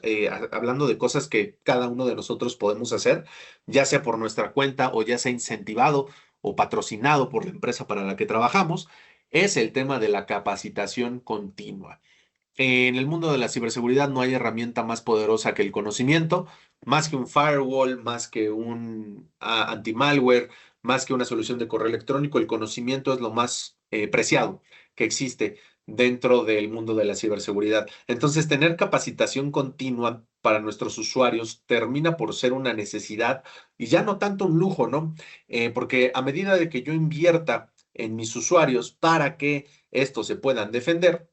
hablando de cosas que cada uno de nosotros podemos hacer, ya sea por nuestra cuenta o ya sea incentivado o patrocinado por la empresa para la que trabajamos, es el tema de la capacitación continua. En el mundo de la ciberseguridad no hay herramienta más poderosa que el conocimiento, más que un firewall, más que un anti-malware, más que una solución de correo electrónico. El conocimiento es lo más preciado que existe dentro del mundo de la ciberseguridad. Entonces, tener capacitación continua para nuestros usuarios termina por ser una necesidad y ya no tanto un lujo, ¿no? Porque a medida de que yo invierta en mis usuarios para que estos se puedan defender,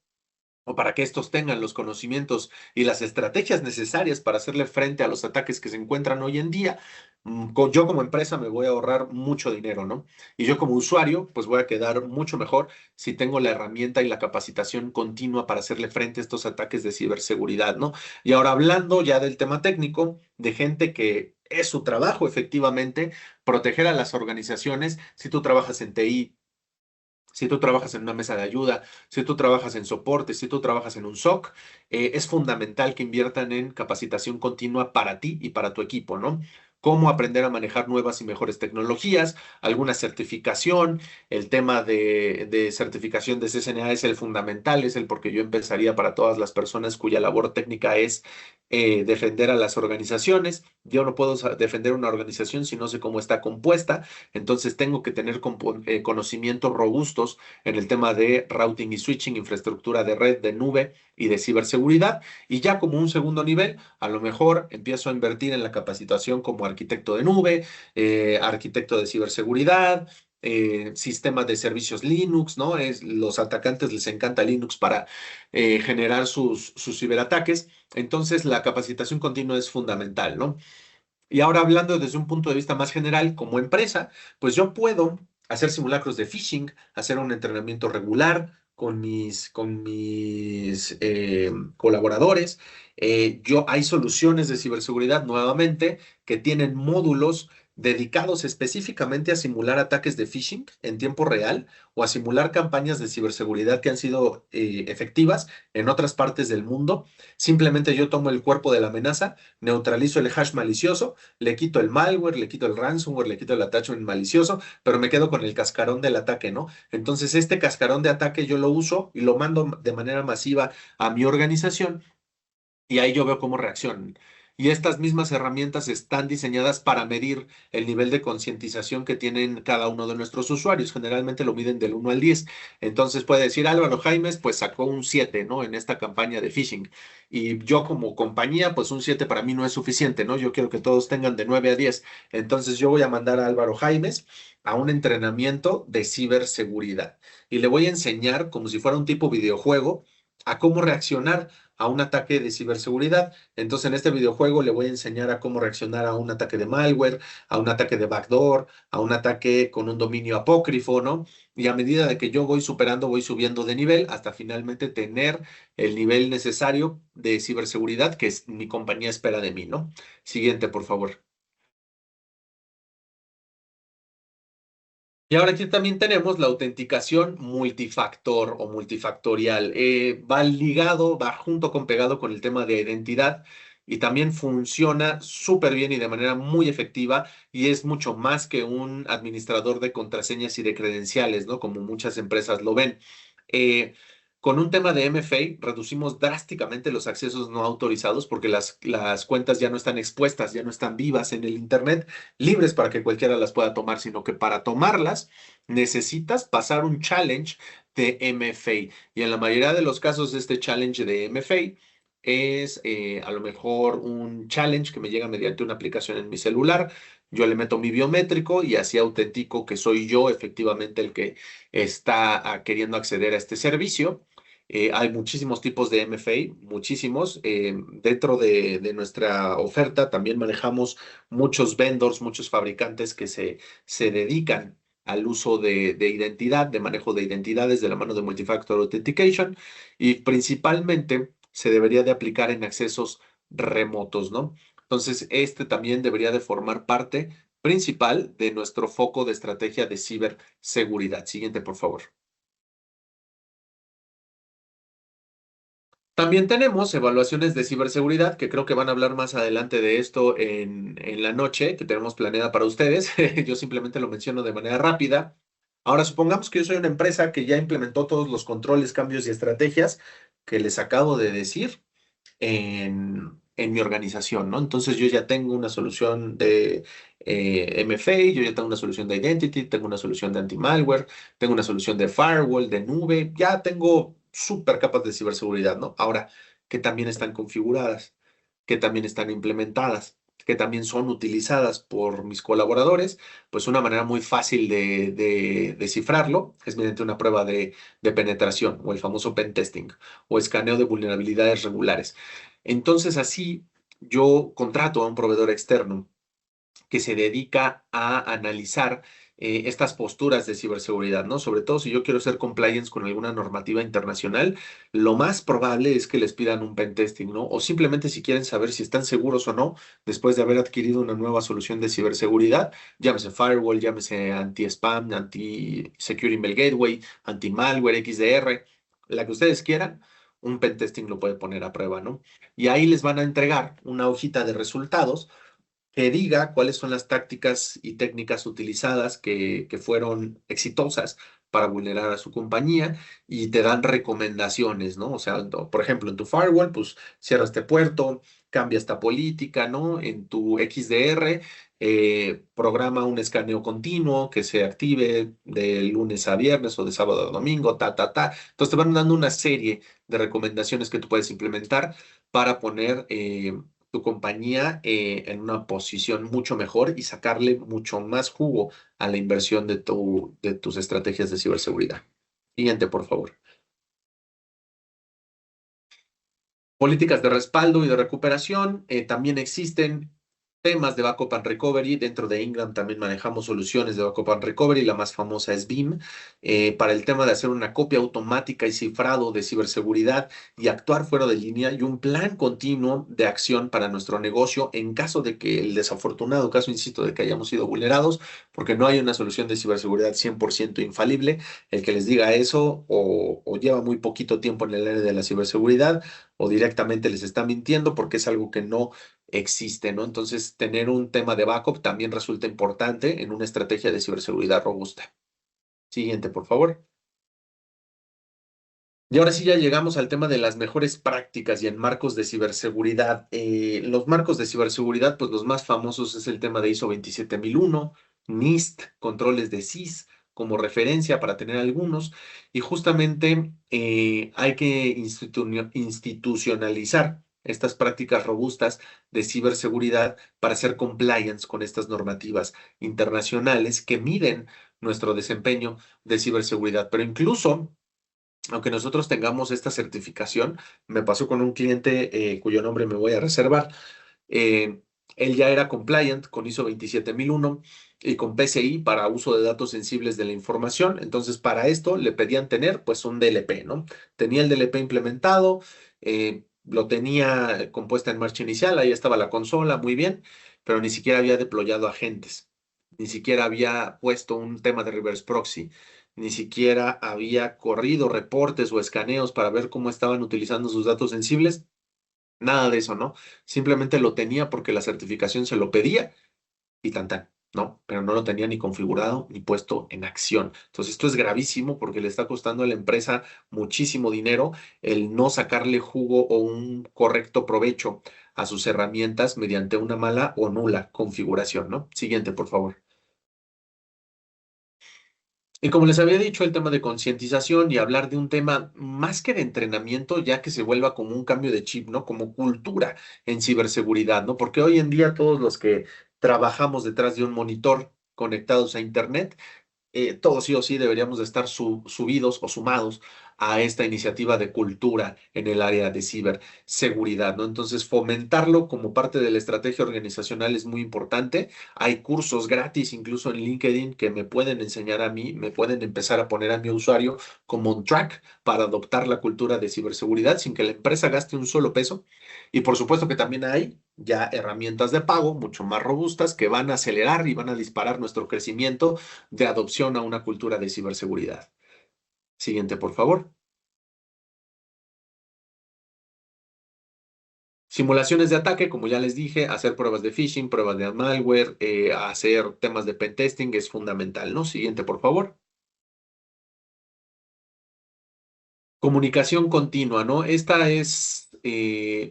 o para que estos tengan los conocimientos y las estrategias necesarias para hacerle frente a los ataques que se encuentran hoy en día, yo como empresa me voy a ahorrar mucho dinero, ¿no? Y yo como usuario, pues voy a quedar mucho mejor si tengo la herramienta y la capacitación continua para hacerle frente a estos ataques de ciberseguridad, ¿no? Y ahora hablando ya del tema técnico, de gente que es su trabajo efectivamente, proteger a las organizaciones, si tú trabajas en TI, si tú trabajas en una mesa de ayuda, si tú trabajas en soporte, si tú trabajas en un SOC, es fundamental que inviertan en capacitación continua para ti y para tu equipo, ¿no? Cómo aprender a manejar nuevas y mejores tecnologías, alguna certificación, el tema de certificación de CCNA es el fundamental, es el porque yo empezaría para todas las personas cuya labor técnica es defender a las organizaciones. Yo no puedo defender una organización si no sé cómo está compuesta, entonces tengo que tener conocimientos robustos en el tema de routing y switching, infraestructura de red, de nube y de ciberseguridad. Y ya como un segundo nivel, a lo mejor empiezo a invertir en la capacitación como arquitecto de nube, arquitecto de ciberseguridad, sistemas de servicios Linux, ¿no? Los atacantes les encanta Linux para generar sus ciberataques. Entonces, la capacitación continua es fundamental, ¿no? Y ahora hablando desde un punto de vista más general, como empresa, pues yo puedo hacer simulacros de phishing, hacer un entrenamiento regular con mis colaboradores. Hay soluciones de ciberseguridad nuevamente que tienen módulos dedicados específicamente a simular ataques de phishing en tiempo real o a simular campañas de ciberseguridad que han sido efectivas en otras partes del mundo. Simplemente yo tomo el cuerpo de la amenaza, neutralizo el hash malicioso, le quito el malware, le quito el ransomware, le quito el attachment malicioso, pero me quedo con el cascarón del ataque, ¿no? Entonces, este cascarón de ataque yo lo uso y lo mando de manera masiva a mi organización y ahí yo veo cómo reaccionan. Y estas mismas herramientas están diseñadas para medir el nivel de concientización que tienen cada uno de nuestros usuarios. Generalmente lo miden del 1 al 10. Entonces puede decir Álvaro Jaimes, pues sacó un 7, ¿no? En esta campaña de phishing. Y yo como compañía, pues un 7 para mí no es suficiente, ¿no? Yo quiero que todos tengan de 9 a 10. Entonces yo voy a mandar a Álvaro Jaimes a un entrenamiento de ciberseguridad. Y le voy a enseñar, como si fuera un tipo videojuego, a cómo reaccionar a un ataque de ciberseguridad. Entonces, en este videojuego le voy a enseñar a cómo reaccionar a un ataque de malware, a un ataque de backdoor, a un ataque con un dominio apócrifo, ¿no? Y a medida de que yo voy superando, voy subiendo de nivel hasta finalmente tener el nivel necesario de ciberseguridad que mi compañía espera de mí, ¿no? Siguiente, por favor. Y ahora aquí también tenemos la autenticación multifactor o multifactorial. Va ligado, va junto con pegado con el tema de identidad y también funciona súper bien y de manera muy efectiva y es mucho más que un administrador de contraseñas y de credenciales, ¿no? Como muchas empresas lo ven. Eh, con un tema de MFA reducimos drásticamente los accesos no autorizados porque las cuentas ya no están expuestas, ya no están vivas en el Internet libres para que cualquiera las pueda tomar, sino que para tomarlas necesitas pasar un challenge de MFA. Y en la mayoría de los casos, este challenge de MFA es a lo mejor un challenge que me llega mediante una aplicación en mi celular, yo le meto mi biométrico y así autentico que soy yo efectivamente el que está queriendo acceder a este servicio. Hay muchísimos tipos de MFA, muchísimos. Dentro de nuestra oferta también manejamos muchos vendors, muchos fabricantes que se dedican al uso de identidad, de manejo de identidades de la mano de Multifactor Authentication y principalmente se debería de aplicar en accesos remotos, ¿no? Entonces, este también debería de formar parte principal de nuestro foco de estrategia de ciberseguridad. Siguiente, por favor. También tenemos evaluaciones de ciberseguridad, que creo que van a hablar más adelante de esto en la noche, que tenemos planeada para ustedes. Yo simplemente lo menciono de manera rápida. Ahora, supongamos que yo soy una empresa que ya implementó todos los controles, cambios y estrategias que les acabo de decir en mi organización, ¿no? Entonces yo ya tengo una solución de MFA, yo ya tengo una solución de Identity, tengo una solución de anti-malware, tengo una solución de firewall, de nube, ya tengo súper capas de ciberseguridad, ¿no? Ahora, que también están configuradas, que también están implementadas, que también son utilizadas por mis colaboradores, pues una manera muy fácil de descifrarlo es mediante una prueba de penetración o el famoso pen testing o escaneo de vulnerabilidades regulares. Entonces así yo contrato a un proveedor externo que se dedica a analizar estas posturas de ciberseguridad, ¿no? Sobre todo si yo quiero ser compliance con alguna normativa internacional, lo más probable es que les pidan un pen testing, ¿no? O simplemente si quieren saber si están seguros o no después de haber adquirido una nueva solución de ciberseguridad, llámese firewall, llámese anti-spam, anti-security mail gateway, anti-malware, XDR, la que ustedes quieran. Un pen testing lo puede poner a prueba, ¿no? Y ahí les van a entregar una hojita de resultados que diga cuáles son las tácticas y técnicas utilizadas que fueron exitosas para vulnerar a su compañía y te dan recomendaciones, ¿no? O sea, por ejemplo, en tu firewall, pues cierra este puerto, cambia esta política, ¿no? En tu XDR, programa un escaneo continuo que se active de lunes a viernes o de sábado a domingo, ta, ta, ta. Entonces te van dando una serie de recomendaciones que tú puedes implementar para poner tu compañía en una posición mucho mejor y sacarle mucho más jugo a la inversión de tus estrategias de ciberseguridad. Siguiente, por favor. Políticas de respaldo y de recuperación también existen. Temas de backup and recovery. Dentro de Ingram también manejamos soluciones de backup and recovery. La más famosa es Veeam. Para el tema de hacer una copia automática y cifrado de ciberseguridad y actuar fuera de línea y un plan continuo de acción para nuestro negocio en caso de que el desafortunado caso, insisto, de que hayamos sido vulnerados, porque no hay una solución de ciberseguridad 100% infalible. El que les diga eso o lleva muy poquito tiempo en el área de la ciberseguridad o directamente les está mintiendo porque es algo que no existe, ¿no? Entonces, tener un tema de backup también resulta importante en una estrategia de ciberseguridad robusta. Siguiente, por favor. Y ahora sí ya llegamos al tema de las mejores prácticas y en marcos de ciberseguridad. Los marcos de ciberseguridad, pues los más famosos es el tema de ISO 27001, NIST, controles de SIS como referencia para tener algunos. Y justamente hay que institucionalizar estas prácticas robustas de ciberseguridad para hacer compliance con estas normativas internacionales que miden nuestro desempeño de ciberseguridad. Pero incluso aunque nosotros tengamos esta certificación, me pasó con un cliente cuyo nombre me voy a reservar. eh, Él ya era compliant con ISO 27001 y con PCI para uso de datos sensibles de la información. Entonces, para esto le pedían tener pues un DLP, ¿no? Tenía el DLP implementado, lo tenía compuesta en marcha inicial, ahí estaba la consola, muy bien, pero ni siquiera había deployado agentes, ni siquiera había puesto un tema de reverse proxy, ni siquiera había corrido reportes o escaneos para ver cómo estaban utilizando sus datos sensibles. Nada de eso, ¿no? Simplemente lo tenía porque la certificación se lo pedía y tan tan, ¿no? Pero no lo tenía ni configurado ni puesto en acción. Entonces esto es gravísimo porque le está costando a la empresa muchísimo dinero el no sacarle jugo o un correcto provecho a sus herramientas mediante una mala o nula configuración, ¿no? Siguiente, por favor. Y como les había dicho, el tema de concientización y hablar de un tema más que de entrenamiento, ya que se vuelva como un cambio de chip, ¿no? Como cultura en ciberseguridad, ¿no? Porque hoy en día todos los que trabajamos detrás de un monitor conectados a Internet. Todos sí o sí deberíamos de estar subidos o sumados a esta iniciativa de cultura en el área de ciberseguridad, ¿no? Entonces, fomentarlo como parte de la estrategia organizacional es muy importante. Hay cursos gratis, incluso en LinkedIn, que me pueden enseñar a mí, me pueden empezar a poner a mi usuario como un track para adoptar la cultura de ciberseguridad sin que la empresa gaste un solo peso. Y por supuesto que también hay ya herramientas de pago mucho más robustas que van a acelerar y van a disparar nuestro crecimiento de adopción a una cultura de ciberseguridad. Siguiente, por favor. Simulaciones de ataque, como ya les dije, hacer pruebas de phishing, pruebas de malware, hacer temas de pentesting es fundamental, ¿no? Siguiente, por favor. Comunicación continua, ¿no? Esta es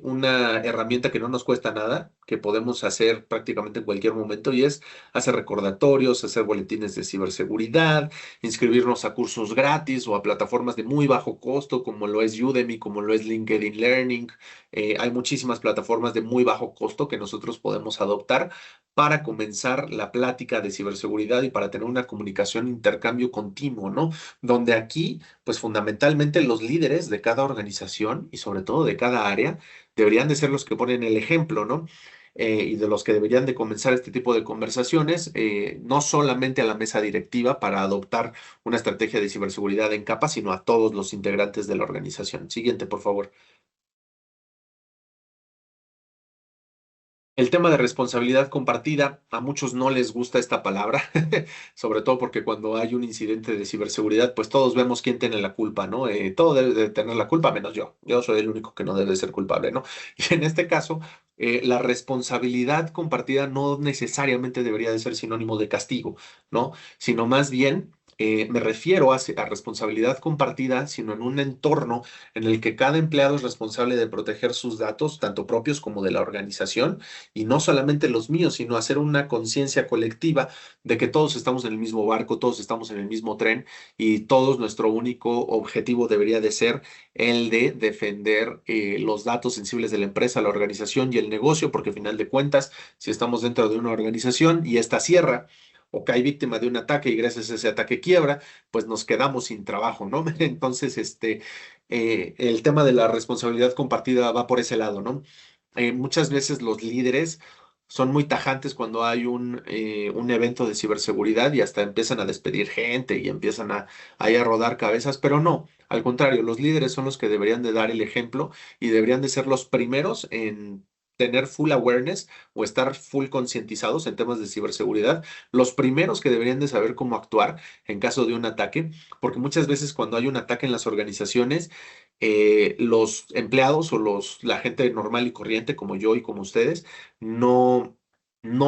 una herramienta que no nos cuesta nada, que podemos hacer prácticamente en cualquier momento y es hacer recordatorios, hacer boletines de ciberseguridad, inscribirnos a cursos gratis o a plataformas de muy bajo costo, como lo es Udemy, como lo es LinkedIn Learning. Hay muchísimas plataformas de muy bajo costo que nosotros podemos adoptar para comenzar la plática de ciberseguridad y para tener una comunicación, intercambio continuo, ¿no? Donde aquí pues fundamentalmente los líderes de cada organización y sobre todo de cada área deberían de ser los que ponen el ejemplo, ¿no? Y de los que deberían de comenzar este tipo de conversaciones, no solamente a la mesa directiva para adoptar una estrategia de ciberseguridad en capa, sino a todos los integrantes de la organización. Siguiente, por favor. El tema de responsabilidad compartida, a muchos no les gusta esta palabra, sobre todo porque cuando hay un incidente de ciberseguridad, pues todos vemos quién tiene la culpa, ¿no? Todo debe de tener la culpa, menos yo. Yo soy el único que no debe ser culpable, ¿no? Y en este caso, la responsabilidad compartida no necesariamente debería de ser sinónimo de castigo, ¿no? Sino más bien... me refiero a responsabilidad compartida, sino en un entorno en el que cada empleado es responsable de proteger sus datos, tanto propios como de la organización, y no solamente los míos, sino hacer una conciencia colectiva de que todos estamos en el mismo barco, todos estamos en el mismo tren y todos nuestro único objetivo debería de ser el de defender los datos sensibles de la empresa, la organización y el negocio, porque al final de cuentas, si estamos dentro de una organización y esta cierra, o cae víctima de un ataque y gracias a ese ataque quiebra, pues nos quedamos sin trabajo, ¿no? Entonces, el tema de la responsabilidad compartida va por ese lado, ¿no? Muchas veces los líderes son muy tajantes cuando hay un evento de ciberseguridad y hasta empiezan a despedir gente y empiezan ahí a rodar cabezas, pero no, al contrario, los líderes son los que deberían de dar el ejemplo y deberían de ser los primeros en tener full awareness o estar full concientizados en temas de ciberseguridad, los primeros que deberían de saber cómo actuar en caso de un ataque, porque muchas veces cuando hay un ataque en las organizaciones, los empleados o la gente normal y corriente como yo y como ustedes, no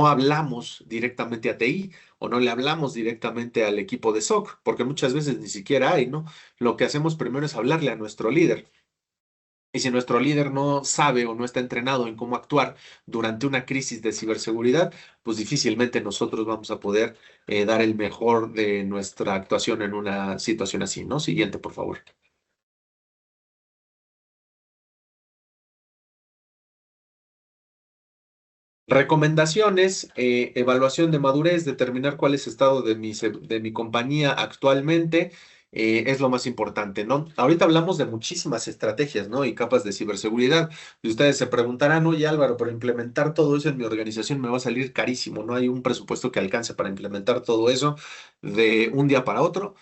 hablamos directamente a TI o no le hablamos directamente al equipo de SOC, porque muchas veces ni siquiera hay, ¿no? Lo que hacemos primero es hablarle a nuestro líder. Y si nuestro líder no sabe o no está entrenado en cómo actuar durante una crisis de ciberseguridad, pues difícilmente nosotros vamos a poder dar el mejor de nuestra actuación en una situación así, ¿no? Siguiente, por favor. Recomendaciones, evaluación de madurez, determinar cuál es el estado de mi compañía actualmente, es lo más importante, ¿no? Ahorita hablamos de muchísimas estrategias, ¿no? Y capas de ciberseguridad. Y ustedes se preguntarán, oye Álvaro, pero implementar todo eso en mi organización me va a salir carísimo, no hay un presupuesto que alcance para implementar todo eso de un día para otro.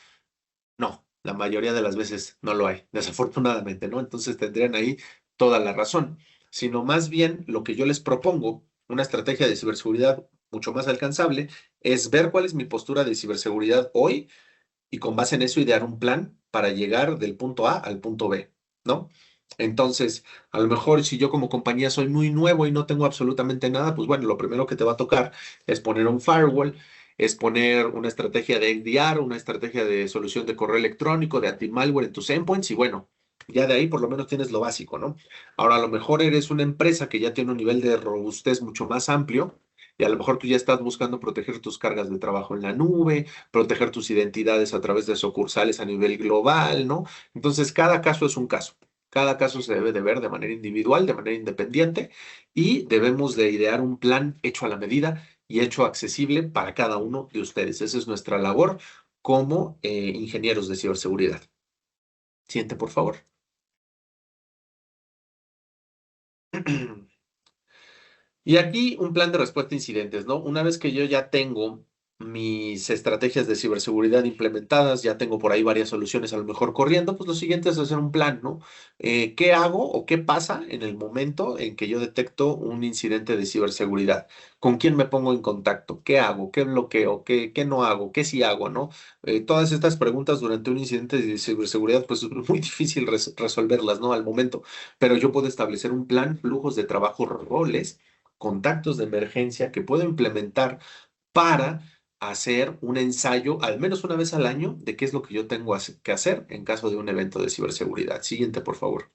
No, la mayoría de las veces no lo hay, desafortunadamente, ¿no? Entonces tendrían ahí toda la razón, sino más bien lo que yo les propongo, una estrategia de ciberseguridad mucho más alcanzable, es ver cuál es mi postura de ciberseguridad hoy y con base en eso idear un plan para llegar del punto A al punto B, ¿no? Entonces, a lo mejor si yo como compañía soy muy nuevo y no tengo absolutamente nada, pues bueno, lo primero que te va a tocar es poner un firewall, es poner una estrategia de XDR, una estrategia de solución de correo electrónico, de anti-malware en tus endpoints y bueno, ya de ahí por lo menos tienes lo básico, ¿no? Ahora, a lo mejor eres una empresa que ya tiene un nivel de robustez mucho más amplio y a lo mejor tú ya estás buscando proteger tus cargas de trabajo en la nube, proteger tus identidades a través de sucursales a nivel global, ¿no? Entonces, cada caso es un caso. Cada caso se debe de ver de manera individual, de manera independiente, y debemos de idear un plan hecho a la medida y hecho accesible para cada uno de ustedes. Esa es nuestra labor como ingenieros de ciberseguridad. Siguiente, por favor. Y aquí un plan de respuesta a incidentes, ¿no? Una vez que yo ya tengo mis estrategias de ciberseguridad implementadas, ya tengo por ahí varias soluciones a lo mejor corriendo, pues lo siguiente es hacer un plan, ¿no? ¿Qué hago o qué pasa en el momento en que yo detecto un incidente de ciberseguridad? ¿Con quién me pongo en contacto? ¿Qué hago? ¿Qué bloqueo? ¿Qué no hago? ¿Qué sí hago, no? Todas estas preguntas durante un incidente de ciberseguridad, pues es muy difícil resolverlas, ¿no? Al momento, pero yo puedo establecer un plan, flujos de trabajo, roles, contactos de emergencia que puedo implementar para hacer un ensayo al menos una vez al año de qué es lo que yo tengo que hacer en caso de un evento de ciberseguridad. Siguiente, por favor.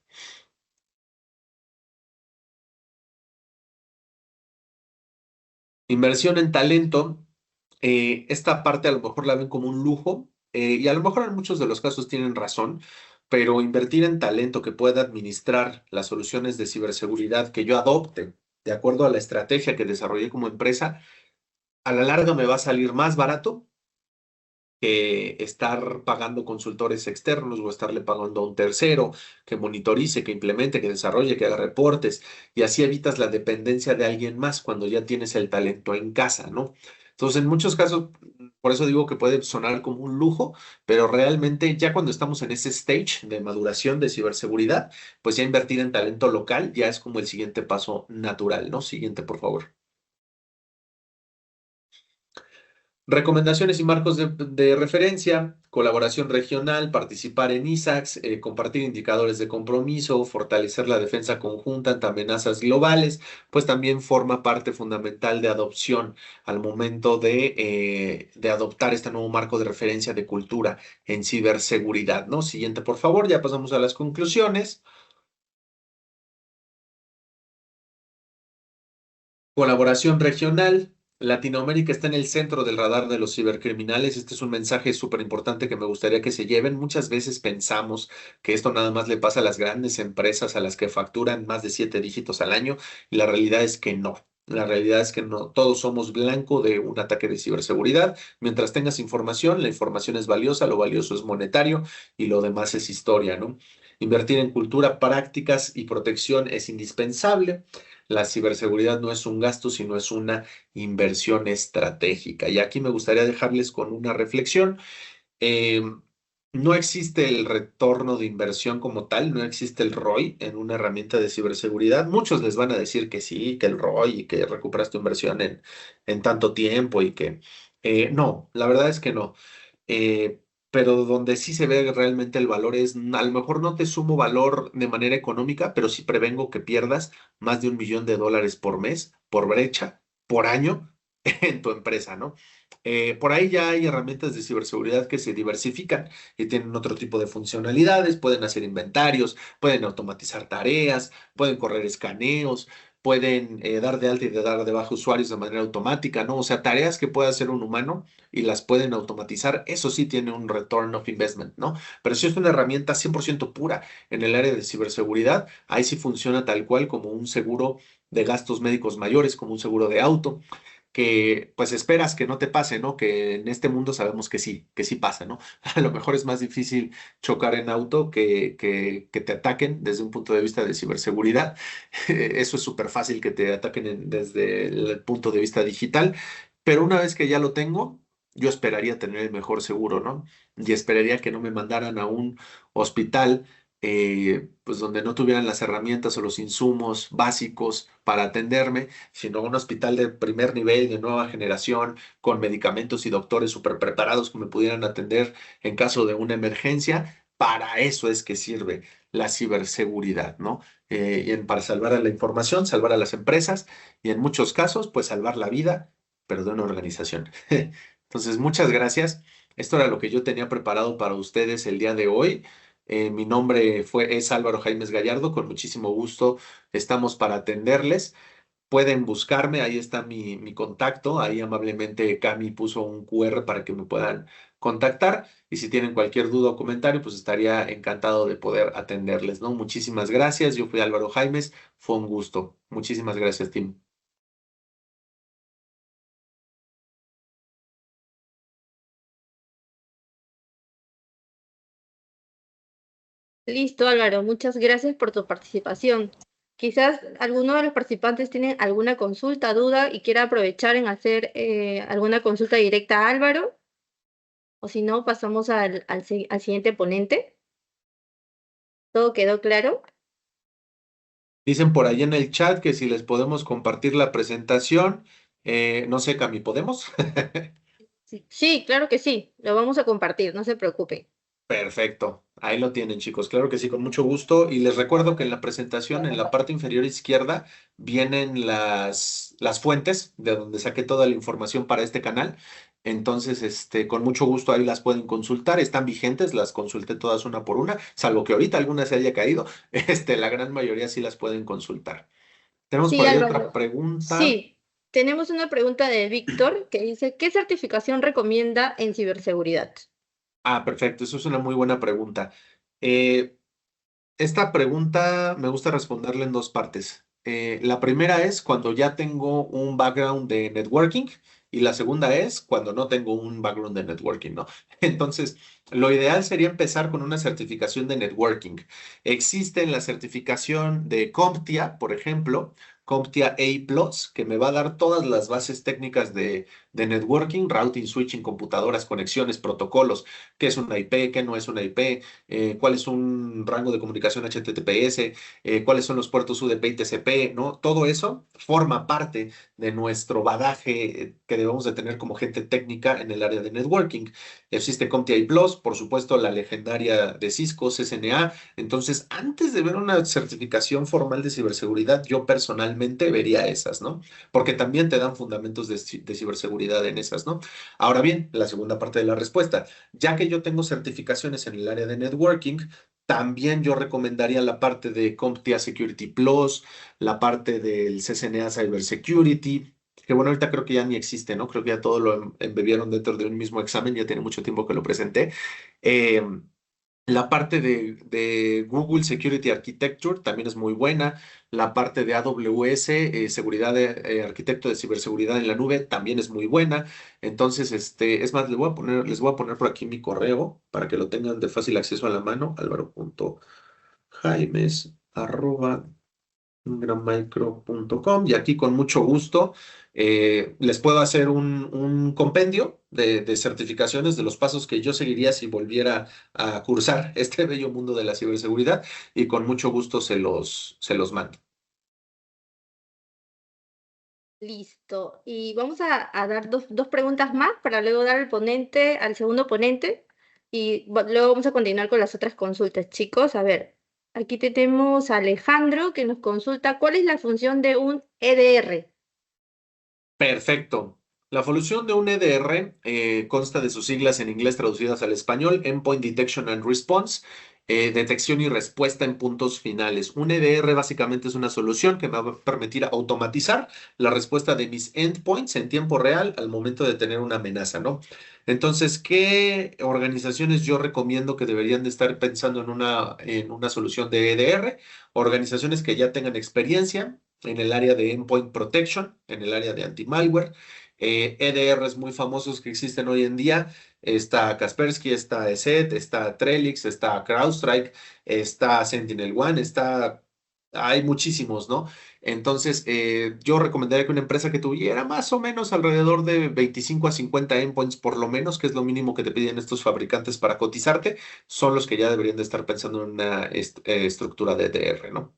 Inversión en talento. Esta parte a lo mejor la ven como un lujo y a lo mejor en muchos de los casos tienen razón, pero invertir en talento que pueda administrar las soluciones de ciberseguridad que yo adopte de acuerdo a la estrategia que desarrollé como empresa, a la larga me va a salir más barato que estar pagando consultores externos o estarle pagando a un tercero que monitorice, que implemente, que desarrolle, que haga reportes y así evitas la dependencia de alguien más cuando ya tienes el talento en casa, ¿no? Entonces, en muchos casos, por eso digo que puede sonar como un lujo, pero realmente ya cuando estamos en ese stage de maduración de ciberseguridad, pues ya invertir en talento local ya es como el siguiente paso natural, ¿no? Siguiente, por favor. Recomendaciones y marcos de referencia, colaboración regional, participar en ISACs, compartir indicadores de compromiso, fortalecer la defensa conjunta ante amenazas globales, pues también forma parte fundamental de adopción al momento de adoptar este nuevo marco de referencia de cultura en ciberseguridad, ¿no? Siguiente, por favor, ya pasamos a las conclusiones. Colaboración regional. Latinoamérica está en el centro del radar de los cibercriminales. Este es un mensaje súper importante que me gustaría que se lleven. Muchas veces pensamos que esto nada más le pasa a las grandes empresas a las que facturan más de 7 dígitos al año y la realidad es que no. La realidad es que no, todos somos blanco de un ataque de ciberseguridad. Mientras tengas información, la información es valiosa, lo valioso es monetario y lo demás es historia, ¿no? Invertir en cultura, prácticas y protección es indispensable. La ciberseguridad no es un gasto, sino es una inversión estratégica. Y aquí me gustaría dejarles con una reflexión. Eh, no existe el retorno de inversión como tal, no existe el ROI en una herramienta de ciberseguridad. Muchos les van a decir que sí, que el ROI y que recuperas tu inversión en tanto tiempo y que no, la verdad es que no. Pero donde sí se ve realmente el valor es, a lo mejor no te sumo valor de manera económica, pero sí prevengo que pierdas más de $1 millón por mes, por brecha, por año en tu empresa, ¿no? Por ahí ya hay herramientas de ciberseguridad que se diversifican y tienen otro tipo de funcionalidades, pueden hacer inventarios, pueden automatizar tareas, pueden correr escaneos, pueden dar de alta y de dar de baja usuarios de manera automática, ¿no? O sea, tareas que puede hacer un humano y las pueden automatizar, eso sí tiene un return of investment, ¿no? Pero si es una herramienta 100% pura en el área de ciberseguridad, ahí sí funciona tal cual como un seguro de gastos médicos mayores, como un seguro de auto que pues esperas que no te pase, ¿no? Que en este mundo sabemos que sí pasa, ¿no? A lo mejor es más difícil chocar en auto que te ataquen desde un punto de vista de ciberseguridad. Eso es súper fácil que te ataquen desde el punto de vista digital, pero una vez que ya lo tengo, yo esperaría tener el mejor seguro, ¿no? Y esperaría que no me mandaran a un hospital pues donde no tuvieran las herramientas o los insumos básicos para atenderme, sino un hospital de primer nivel, de nueva generación, con medicamentos y doctores súper preparados que me pudieran atender en caso de una emergencia. Para eso es que sirve la ciberseguridad, ¿no? Para salvar a la información, salvar a las empresas y en muchos casos, pues salvar la vida, pero de una organización. Entonces, muchas gracias. Esto era lo que yo tenía preparado para ustedes el día de hoy. Mi nombre es Álvaro Jaimes Gallardo, con muchísimo gusto estamos para atenderles. Pueden buscarme, ahí está mi contacto, ahí amablemente Cami puso un QR para que me puedan contactar y si tienen cualquier duda o comentario, pues estaría encantado de poder atenderles, ¿no? Muchísimas gracias, yo fui Álvaro Jaimes, fue un gusto. Muchísimas gracias, Tim. Listo, Álvaro, muchas gracias por tu participación. Quizás alguno de los participantes tiene alguna consulta, duda y quiera aprovechar en hacer alguna consulta directa a Álvaro, o si no, pasamos al siguiente ponente. ¿Todo quedó claro? Dicen por ahí en el chat que si les podemos compartir la presentación. No sé, Cami, ¿podemos? Sí, claro que sí, lo vamos a compartir, no se preocupen. Perfecto, ahí lo tienen, chicos. Claro que sí, con mucho gusto. Y les recuerdo que en la presentación, en la parte inferior izquierda, vienen las fuentes de donde saqué toda la información para este canal. Entonces, con mucho gusto ahí las pueden consultar. Están vigentes, las consulté todas una por una, salvo que ahorita alguna se haya caído. La gran mayoría sí las pueden consultar. Tenemos Sí, por ahí otra Álvaro. pregunta. Sí, tenemos una pregunta de Víctor que dice, ¿qué certificación recomienda en ciberseguridad? Ah, perfecto, eso es una muy buena pregunta. Eh, Esta pregunta me gusta responderla en dos partes. La primera es cuando ya tengo un background de networking y la segunda es cuando no tengo un background de networking, ¿no? Entonces, lo ideal sería empezar con una certificación de networking. Existe la certificación de CompTIA, por ejemplo, CompTIA A+, que me va a dar todas las bases técnicas de networking, routing, switching, computadoras, conexiones, protocolos, qué es una IP, qué no es una IP, cuál es un rango de comunicación HTTPS, cuáles son los puertos UDP y TCP, ¿no? Todo eso forma parte de nuestro bagaje que debemos de tener como gente técnica en el área de networking. Existe CompTIA Plus, por supuesto, la legendaria de Cisco, CCNA. Entonces, antes de ver una certificación formal de ciberseguridad, yo personalmente vería esas, ¿no? Porque también te dan fundamentos de ciberseguridad en esas, ¿no? Ahora bien, la segunda parte de la respuesta. Ya que yo tengo certificaciones en el área de networking, también yo recomendaría la parte de CompTIA Security Plus, la parte del CCNA Cyber Security, que bueno, ahorita creo que ya ni existe, ¿no? Creo que ya todo lo embebieron dentro de un mismo examen, ya tiene mucho tiempo que lo presenté. Eh, la parte de Google Security Architecture también es muy buena. La parte de AWS, seguridad arquitecto de ciberseguridad en la nube, también es muy buena. Entonces, es más, les voy a poner por aquí mi correo para que lo tengan de fácil acceso a la mano, alvaro.jaimes@granmicro.com y aquí con mucho gusto les puedo hacer un compendio de certificaciones de los pasos que yo seguiría si volviera a cursar este bello mundo de la ciberseguridad y con mucho gusto se los mando. Listo. Y vamos a dar dos preguntas más para luego dar al segundo ponente, y luego vamos a continuar con las otras consultas, chicos. A ver, aquí tenemos a Alejandro que nos consulta, ¿cuál es la función de un EDR? Perfecto. La solución de un EDR consta de sus siglas en inglés traducidas al español, Endpoint Detection and Response, detección y respuesta en puntos finales. Un EDR básicamente es una solución que me va a permitir automatizar la respuesta de mis endpoints en tiempo real al momento de tener una amenaza, ¿no? Entonces, ¿qué organizaciones yo recomiendo que deberían de estar pensando en una solución de EDR? Organizaciones que ya tengan experiencia en el área de endpoint protection, en el área de anti-malware. EDRs muy famosos que existen hoy en día. Está Kaspersky, está ESET, está Trellix, está CrowdStrike, está SentinelOne, hay muchísimos, ¿no? Entonces, yo recomendaría que una empresa que tuviera más o menos alrededor de 25 a 50 endpoints por lo menos, que es lo mínimo que te piden estos fabricantes para cotizarte, son los que ya deberían de estar pensando en una estructura de EDR, ¿no?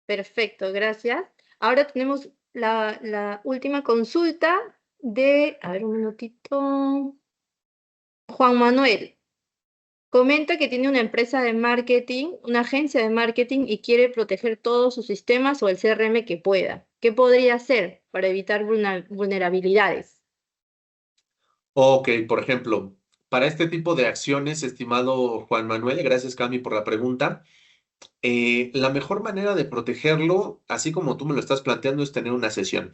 Perfecto, gracias. Ahora tenemos la última consulta a ver, un minutito. Juan Manuel. Comenta que tiene una empresa de marketing, una agencia de marketing y quiere proteger todos sus sistemas o el CRM que pueda. ¿Qué podría hacer para evitar vulnerabilidades? Ok, por ejemplo, para este tipo de acciones, estimado Juan Manuel, gracias Cami por la pregunta. La mejor manera de protegerlo, así como tú me lo estás planteando, es tener una sesión.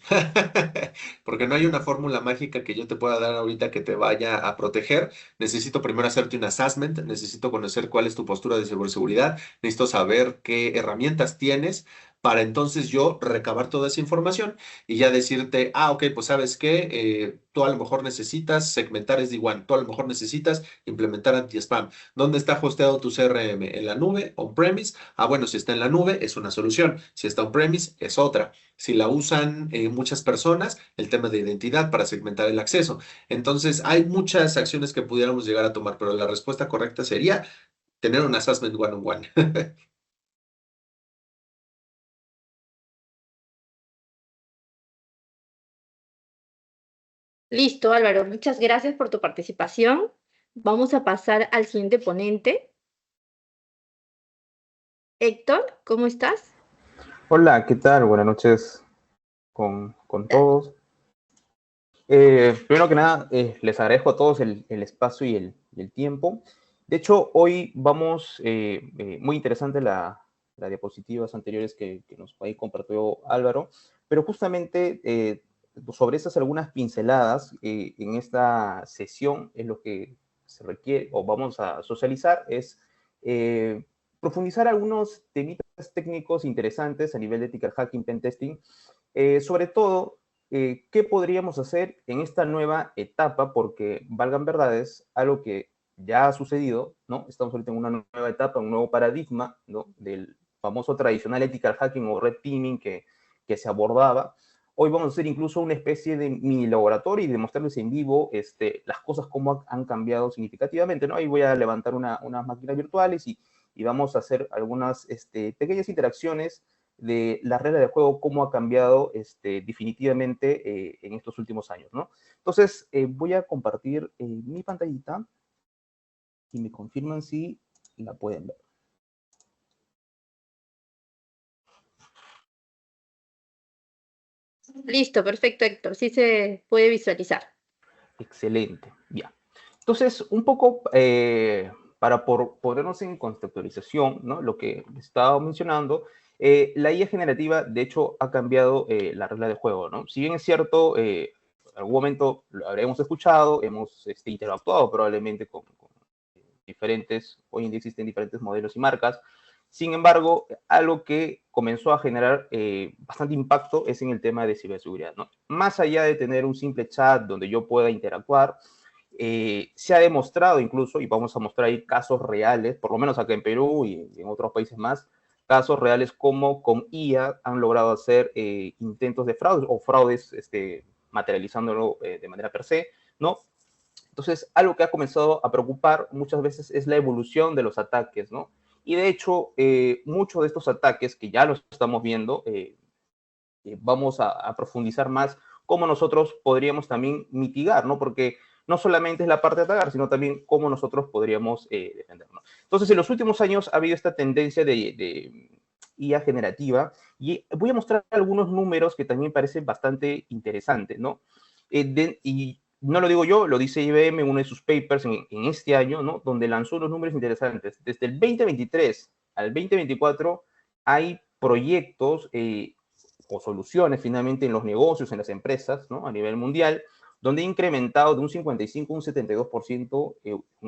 Porque no hay una fórmula mágica que yo te pueda dar ahorita que te vaya a proteger. Necesito primero hacerte un assessment, necesito conocer cuál es tu postura de ciberseguridad, necesito saber qué herramientas tienes para entonces yo recabar toda esa información y ya decirte, ok, pues sabes qué, tú a lo mejor necesitas segmentar SD-WAN, tú a lo mejor necesitas implementar anti-spam. ¿Dónde está hosteado tu CRM? ¿En la nube? ¿On-premise? Bueno, si está en la nube es una solución, si está on-premise es otra. Si la usan muchas personas, el tema de identidad para segmentar el acceso. Entonces, hay muchas acciones que pudiéramos llegar a tomar, pero la respuesta correcta sería tener un assessment one-on-one. Listo, Álvaro, muchas gracias por tu participación. Vamos a pasar al siguiente ponente. Héctor, ¿cómo estás? Hola, ¿qué tal? Buenas noches con todos. Primero que nada, les agradezco a todos el espacio y el tiempo. De hecho, hoy vamos, muy interesante las diapositivas anteriores que nos ahí compartió Álvaro, pero justamente sobre esas algunas pinceladas en esta sesión es lo que se requiere o vamos a socializar, es profundizar algunos temitas técnicos interesantes a nivel de ethical hacking, pen testing, sobre todo qué podríamos hacer en esta nueva etapa, porque valgan verdades, algo que ya ha sucedido, ¿no? Estamos ahorita en una nueva etapa, un nuevo paradigma, ¿no? Del famoso tradicional ethical hacking o red teaming que se abordaba. Hoy vamos a hacer incluso una especie de mini laboratorio y demostrarles en vivo las cosas cómo han cambiado significativamente, ¿no? Ahí voy a levantar unas máquinas virtuales y vamos a hacer algunas pequeñas interacciones de la regla de juego, cómo ha cambiado definitivamente en estos últimos años, ¿no? Entonces, voy a compartir mi pantallita y me confirman si la pueden ver. Listo, perfecto, Héctor. Sí se puede visualizar. Excelente, bien. Entonces, un poco para ponernos en conceptualización, ¿no? Lo que estaba mencionando, la IA generativa, de hecho, ha cambiado la regla de juego, ¿no? Si bien es cierto, en algún momento lo habremos escuchado, hemos interactuado probablemente con diferentes, hoy en día existen diferentes modelos y marcas. Sin embargo, algo que comenzó a generar bastante impacto es en el tema de ciberseguridad, ¿no? Más allá de tener un simple chat donde yo pueda interactuar, se ha demostrado incluso, y vamos a mostrar ahí casos reales, por lo menos acá en Perú y en otros países más, casos reales como con IA han logrado hacer intentos de fraude o fraudes materializándolo de manera per se, ¿no? Entonces, algo que ha comenzado a preocupar muchas veces es la evolución de los ataques, ¿no? Y de hecho, muchos de estos ataques que ya los estamos viendo, vamos a profundizar más cómo nosotros podríamos también mitigar, ¿no? Porque no solamente es la parte de atacar, sino también cómo nosotros podríamos defendernos. Entonces, en los últimos años ha habido esta tendencia de IA generativa y voy a mostrar algunos números que también parecen bastante interesantes, ¿no? Y no lo digo yo, lo dice IBM en uno de sus papers en este año, ¿no? Donde lanzó unos números interesantes. Desde el 2023 al 2024 hay proyectos o soluciones finalmente en los negocios, en las empresas, ¿no? A nivel mundial, donde ha incrementado de un 55 a un 72%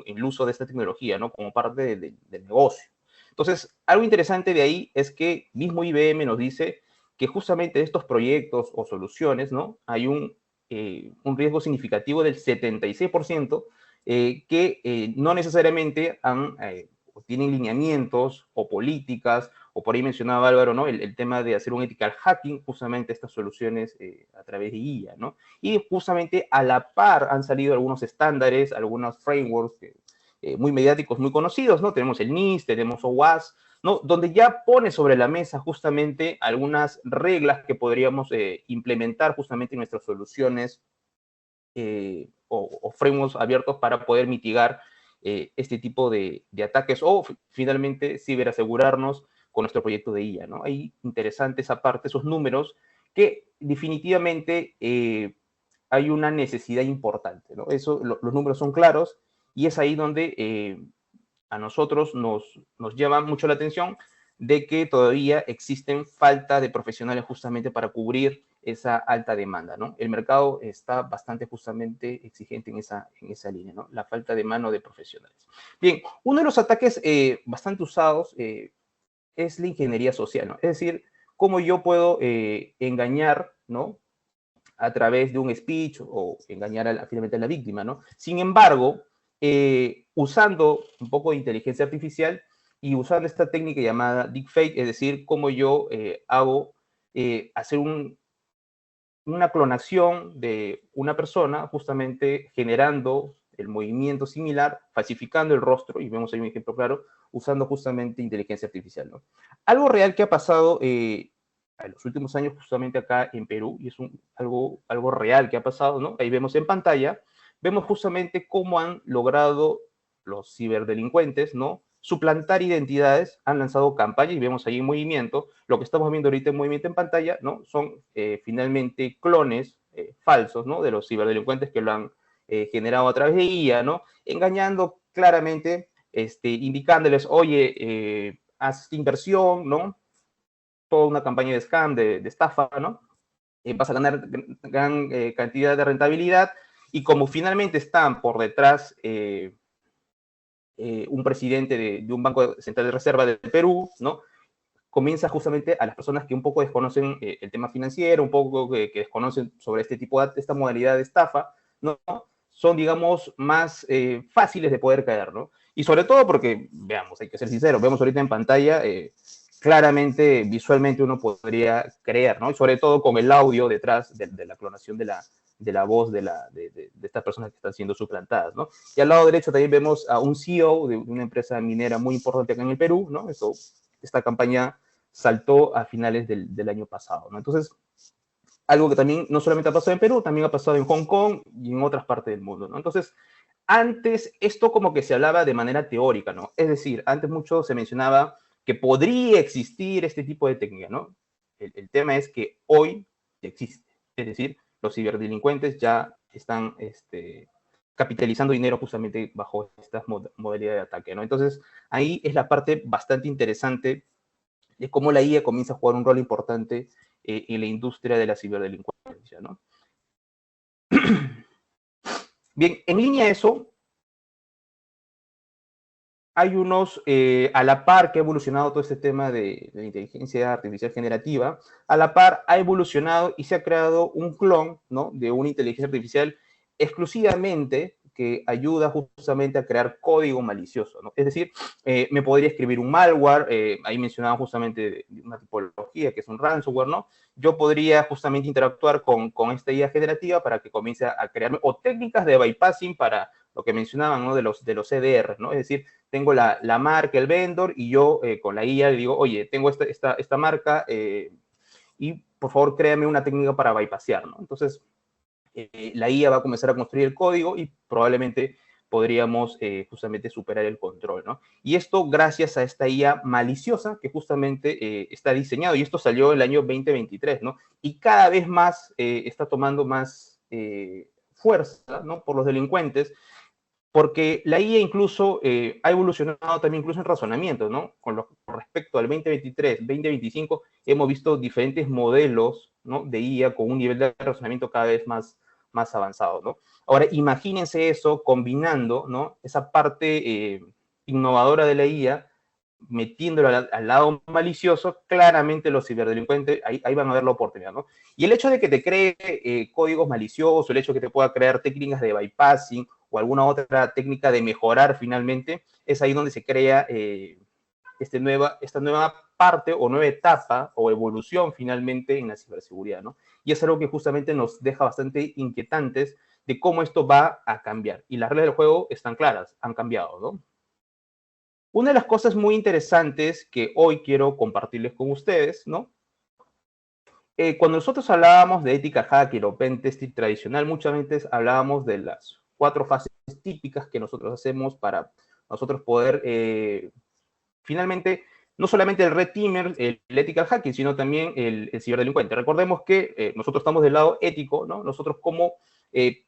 el uso de esta tecnología, ¿no? Como parte del negocio. Entonces, algo interesante de ahí es que mismo IBM nos dice que justamente de estos proyectos o soluciones, ¿no? Hay un riesgo significativo del 76% que no necesariamente tienen lineamientos o políticas, o por ahí mencionaba Álvaro, ¿no? El tema de hacer un ethical hacking, justamente estas soluciones a través de IA, ¿no? Y justamente a la par han salido algunos estándares, algunos frameworks muy mediáticos, muy conocidos, ¿no? Tenemos el NIST, tenemos OWASP, ¿no? Donde ya pone sobre la mesa justamente algunas reglas que podríamos implementar justamente en nuestras soluciones o frameworks abiertos para poder mitigar este tipo de ataques o finalmente ciberasegurarnos con nuestro proyecto de IA, ¿no? Ahí interesante esa parte, esos números que definitivamente hay una necesidad importante, ¿no? Los números son claros y es ahí donde a nosotros nos llama mucho la atención de que todavía existen falta de profesionales justamente para cubrir esa alta demanda, ¿no? El mercado está bastante justamente exigente en esa línea, ¿no? La falta de mano de profesionales. Bien, uno de los ataques bastante usados es la ingeniería social, ¿no? Es decir, cómo yo puedo engañar, ¿no? A través de un speech o engañar finalmente a la víctima, ¿no? Sin embargo, usando un poco de inteligencia artificial y usando esta técnica llamada deepfake, es decir, cómo yo hago hacer una clonación de una persona, justamente generando el movimiento similar, falsificando el rostro, y vemos ahí un ejemplo claro, usando justamente inteligencia artificial, ¿no? Algo real que ha pasado en los últimos años justamente acá en Perú, y es algo real que ha pasado, ¿no? Ahí vemos en pantalla, vemos justamente cómo han logrado los ciberdelincuentes, ¿no? Suplantar identidades, han lanzado campañas y vemos ahí en movimiento. Lo que estamos viendo ahorita en movimiento en pantalla, ¿no? Son finalmente clones falsos, ¿no? De los ciberdelincuentes que lo han generado a través de IA, ¿no? Engañando claramente, indicándoles, oye, haz inversión, ¿no? Toda una campaña de scam, de estafa, ¿no? Vas a ganar gran cantidad de rentabilidad, y como finalmente están por detrás un presidente de un banco central de reserva del Perú, ¿no? Comienza justamente a las personas que un poco desconocen el tema financiero, un poco que desconocen sobre esta modalidad de estafa, ¿no? Son, digamos, más fáciles de poder caer, ¿no? Y sobre todo porque, veamos, hay que ser sinceros, vemos ahorita en pantalla, claramente, visualmente uno podría creer, ¿no? Y sobre todo con el audio detrás de la clonación de la voz de estas personas que están siendo suplantadas, ¿no? Y al lado derecho también vemos a un CEO de una empresa minera muy importante acá en el Perú, ¿no? Esta campaña saltó a finales del año pasado, ¿no? Entonces, algo que también no solamente ha pasado en Perú, también ha pasado en Hong Kong y en otras partes del mundo, ¿no? Entonces, antes esto como que se hablaba de manera teórica, ¿no? Es decir, antes mucho se mencionaba que podría existir este tipo de técnica, ¿no? El tema es que hoy existe. Es decir, los ciberdelincuentes ya están capitalizando dinero justamente bajo estas modalidades de ataque, ¿no? Entonces, ahí es la parte bastante interesante de cómo la IA comienza a jugar un rol importante en la industria de la ciberdelincuencia, ¿no? Bien, en línea a eso, hay a la par que ha evolucionado todo este tema de la inteligencia artificial generativa, a la par ha evolucionado y se ha creado un clon, ¿no? De una inteligencia artificial exclusivamente que ayuda justamente a crear código malicioso, ¿no? Es decir, me podría escribir un malware, ahí mencionaba justamente una tipología que es un ransomware, ¿no? Yo podría justamente interactuar con esta IA generativa para que comience a crearme, o técnicas de bypassing para lo que mencionaban, ¿no? De los CDR, ¿no? Es decir, tengo la marca, el vendor, y yo con la IA le digo, oye, tengo esta marca y por favor créame una técnica para bypassear, ¿no? Entonces, la IA va a comenzar a construir el código y probablemente podríamos justamente superar el control, ¿no? Y esto gracias a esta IA maliciosa que justamente está diseñado, y esto salió el año 2023, ¿no? Y cada vez más está tomando más fuerza, ¿no? Por los delincuentes, porque la IA incluso ha evolucionado también incluso en razonamiento, ¿no? Con respecto al 2023, 2025, hemos visto diferentes modelos, ¿no? De IA con un nivel de razonamiento cada vez más avanzado, ¿no? Ahora, imagínense eso combinando, ¿no? Esa parte innovadora de la IA, metiéndolo al lado malicioso. Claramente los ciberdelincuentes ahí van a ver la oportunidad, ¿no? Y el hecho de que te cree códigos maliciosos, el hecho de que te pueda crear técnicas de bypassing o alguna otra técnica de mejorar finalmente, es ahí donde se crea esta nueva parte o nueva etapa o evolución finalmente en la ciberseguridad, ¿no? Y es algo que justamente nos deja bastante inquietantes de cómo esto va a cambiar. Y las reglas del juego están claras, han cambiado, ¿no? Una de las cosas muy interesantes que hoy quiero compartirles con ustedes, ¿no? Cuando nosotros hablábamos de ética hacker o pentesting tradicional, muchas veces hablábamos de las 4 fases típicas que nosotros hacemos para nosotros poder finalmente, no solamente el red teamer, el ethical hacking, sino también el ciberdelincuente. Recordemos que nosotros estamos del lado ético, ¿no? Nosotros cómo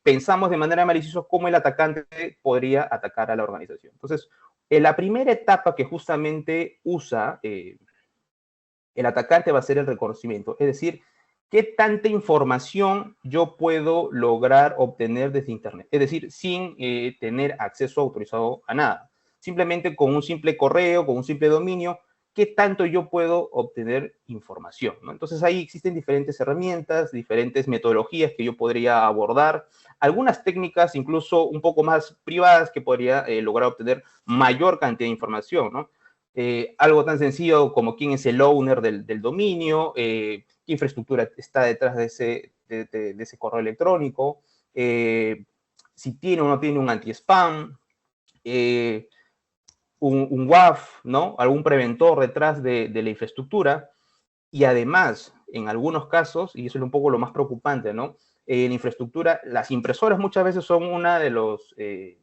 pensamos de manera maliciosa cómo el atacante podría atacar a la organización. Entonces, la primera etapa que justamente usa el atacante va a ser el reconocimiento, es decir, qué tanta información yo puedo lograr obtener desde Internet, es decir, sin tener acceso autorizado a nada. Simplemente con un simple correo, con un simple dominio, qué tanto yo puedo obtener información, ¿no? Entonces ahí existen diferentes herramientas, diferentes metodologías que yo podría abordar, algunas técnicas incluso un poco más privadas que podría lograr obtener mayor cantidad de información, ¿no? Algo tan sencillo como quién es el owner del dominio, qué infraestructura está detrás de ese correo electrónico, si tiene o no tiene un anti-spam, un WAF, ¿no? Algún preventor detrás de la infraestructura. Y además, en algunos casos, y eso es un poco lo más preocupante, ¿no? En la infraestructura, las impresoras muchas veces son uno de los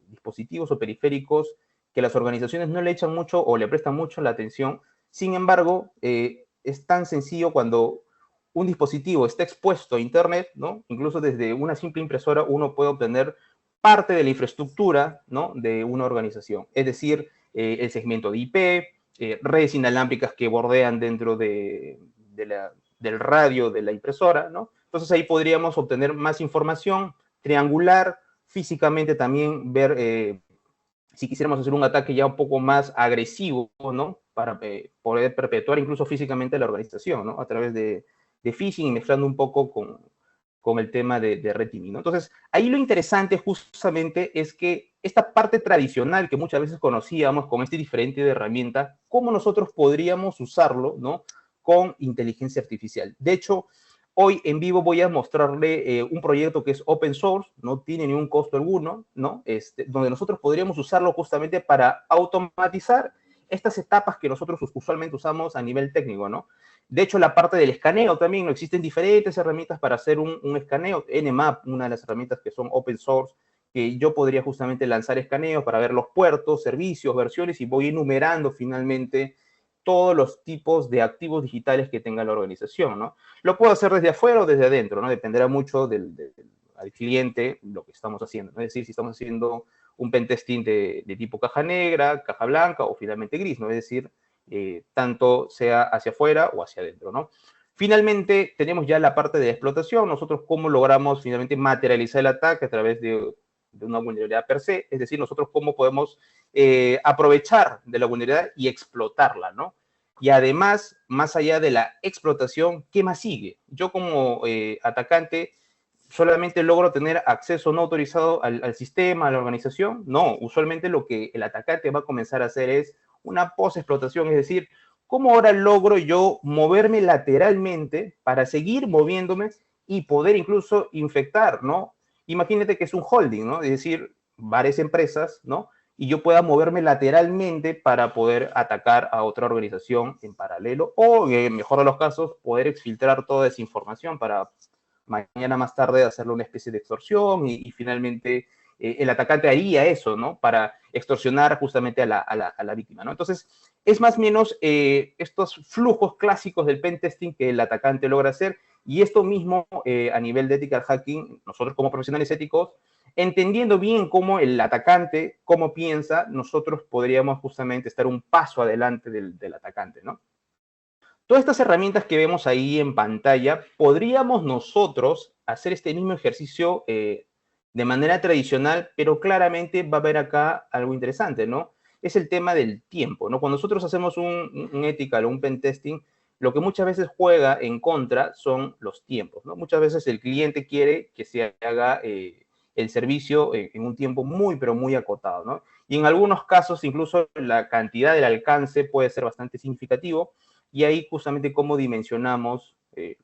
dispositivos o periféricos que las organizaciones no le echan mucho o le prestan mucho la atención. Sin embargo, es tan sencillo cuando un dispositivo está expuesto a Internet, ¿no? Incluso desde una simple impresora uno puede obtener parte de la infraestructura, ¿no? De una organización. Es decir, el segmento de IP, redes inalámbricas que bordean dentro del radio de la impresora, ¿no? Entonces ahí podríamos obtener más información, triangular, físicamente también ver si quisiéramos hacer un ataque ya un poco más agresivo, ¿no? Para poder perpetuar incluso físicamente la organización, ¿no? A través de phishing y mezclando un poco con el tema de red teaming, ¿no? Entonces, ahí lo interesante justamente es que esta parte tradicional que muchas veces conocíamos con este diferente de herramienta, ¿cómo nosotros podríamos usarlo, ¿no? Con inteligencia artificial. De hecho, hoy en vivo voy a mostrarle un proyecto que es open source, no tiene ningún costo alguno, ¿no? Donde nosotros podríamos usarlo justamente para automatizar estas etapas que nosotros usualmente usamos a nivel técnico, ¿no? De hecho, la parte del escaneo también, ¿no? Existen diferentes herramientas para hacer un escaneo. Nmap, una de las herramientas que son open source, que yo podría justamente lanzar escaneos para ver los puertos, servicios, versiones, y voy enumerando finalmente todos los tipos de activos digitales que tenga la organización, ¿no? Lo puedo hacer desde afuera o desde adentro, ¿no? Dependerá mucho del cliente lo que estamos haciendo, ¿no? Es decir, si estamos haciendo un pentesting de tipo caja negra, caja blanca o finalmente gris, ¿no? Es decir, tanto sea hacia afuera o hacia adentro, ¿no? Finalmente, tenemos ya la parte de explotación. Nosotros cómo logramos finalmente materializar el ataque a través de una vulnerabilidad per se, es decir, nosotros cómo podemos aprovechar de la vulnerabilidad y explotarla, ¿no? Y además, más allá de la explotación, ¿qué más sigue? Yo como atacante solamente logro tener acceso no autorizado al sistema, a la organización. No, usualmente lo que el atacante va a comenzar a hacer es una post-explotación, es decir, ¿cómo ahora logro yo moverme lateralmente para seguir moviéndome y poder incluso infectar, ¿no? Imagínate que es un holding, ¿no? Es decir, varias empresas, ¿no? Y yo pueda moverme lateralmente para poder atacar a otra organización en paralelo o, en mejor de los casos, poder exfiltrar toda esa información para mañana más tarde hacerle una especie de extorsión y finalmente el atacante haría eso, ¿no? Para extorsionar justamente a la víctima, ¿no? Entonces, es más o menos estos flujos clásicos del pentesting que el atacante logra hacer, y esto mismo a nivel de ethical hacking, nosotros como profesionales éticos, entendiendo bien cómo el atacante, cómo piensa, nosotros podríamos justamente estar un paso adelante del atacante, ¿no? Todas estas herramientas que vemos ahí en pantalla, podríamos nosotros hacer este mismo ejercicio de manera tradicional, pero claramente va a haber acá algo interesante, ¿no? Es el tema del tiempo, ¿no? Cuando nosotros hacemos un ethical o un pentesting, lo que muchas veces juega en contra son los tiempos, ¿no? Muchas veces el cliente quiere que se haga el servicio en un tiempo muy, pero muy acotado, ¿no? Y en algunos casos, incluso la cantidad del alcance puede ser bastante significativo, y ahí justamente cómo dimensionamos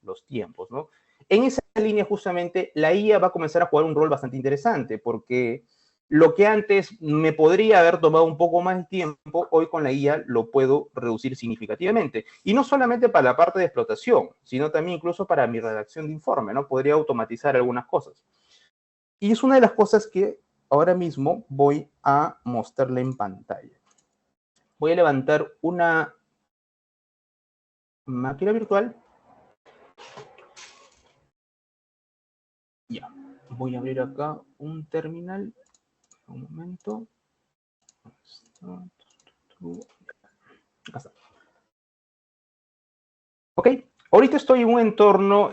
los tiempos, ¿no? En esa línea justamente la IA va a comenzar a jugar un rol bastante interesante, porque lo que antes me podría haber tomado un poco más de tiempo, hoy con la IA lo puedo reducir significativamente. Y no solamente para la parte de explotación, sino también incluso para mi redacción de informe, ¿no? Podría automatizar algunas cosas. Y es una de las cosas que ahora mismo voy a mostrarle en pantalla. Voy a levantar una máquina virtual. Ya, voy a abrir acá un terminal. Un momento. Acá está. Ok, ahorita estoy en un entorno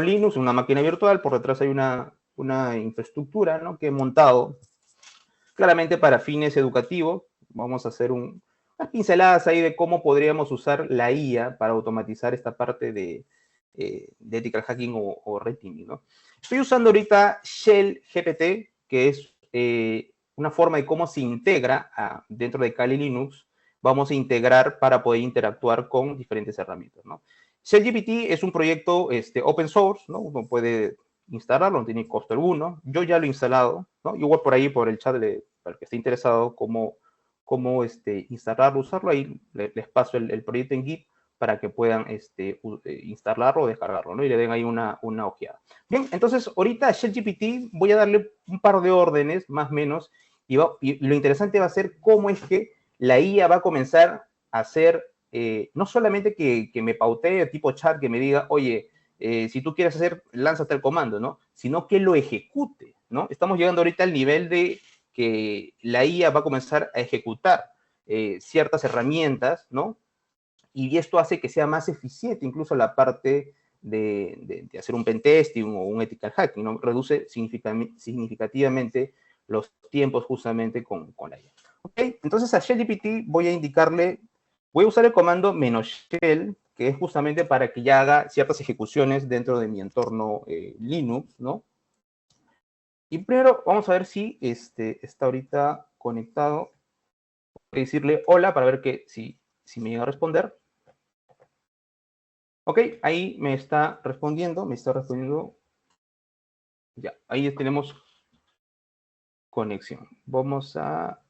Linux, una máquina virtual. Por detrás hay una infraestructura, ¿no? Que he montado claramente para fines educativos. Vamos a hacer pinceladas ahí de cómo podríamos usar la IA para automatizar esta parte de ethical hacking o red teaming, ¿no? Estoy usando ahorita Shell GPT, que es una forma de cómo se integra dentro de Kali Linux. Vamos a integrar para poder interactuar con diferentes herramientas, ¿no? Shell GPT es un proyecto open source, ¿no? Uno puede instalarlo, no tiene costo alguno. Yo ya lo he instalado, ¿no? Igual por ahí, por el chat, para el que esté interesado cómo instalarlo, usarlo, ahí les paso el proyecto en Git para que puedan instalarlo o descargarlo, ¿no? Y le den ahí una ojeada. Bien, entonces ahorita ShellGPT voy a darle un par de órdenes, más o menos, y lo interesante va a ser cómo es que la IA va a comenzar a hacer, no solamente que me pautee tipo chat, que me diga, oye, si tú quieres hacer, lánzate el comando, ¿no? Sino que lo ejecute, ¿no? Estamos llegando ahorita al nivel de que la IA va a comenzar a ejecutar ciertas herramientas, ¿no? Y esto hace que sea más eficiente incluso la parte de hacer un pentesting o un ethical hacking, ¿no? Reduce significativamente los tiempos justamente con la IA. ¿Ok? Entonces a ShellGPT voy a indicarle, voy a usar el comando -shell, que es justamente para que ya haga ciertas ejecuciones dentro de mi entorno Linux, ¿no? Y primero vamos a ver si está ahorita conectado. Voy a decirle hola para ver si me llega a responder. Ok, ahí me está respondiendo, Ya, ahí tenemos conexión. Vamos a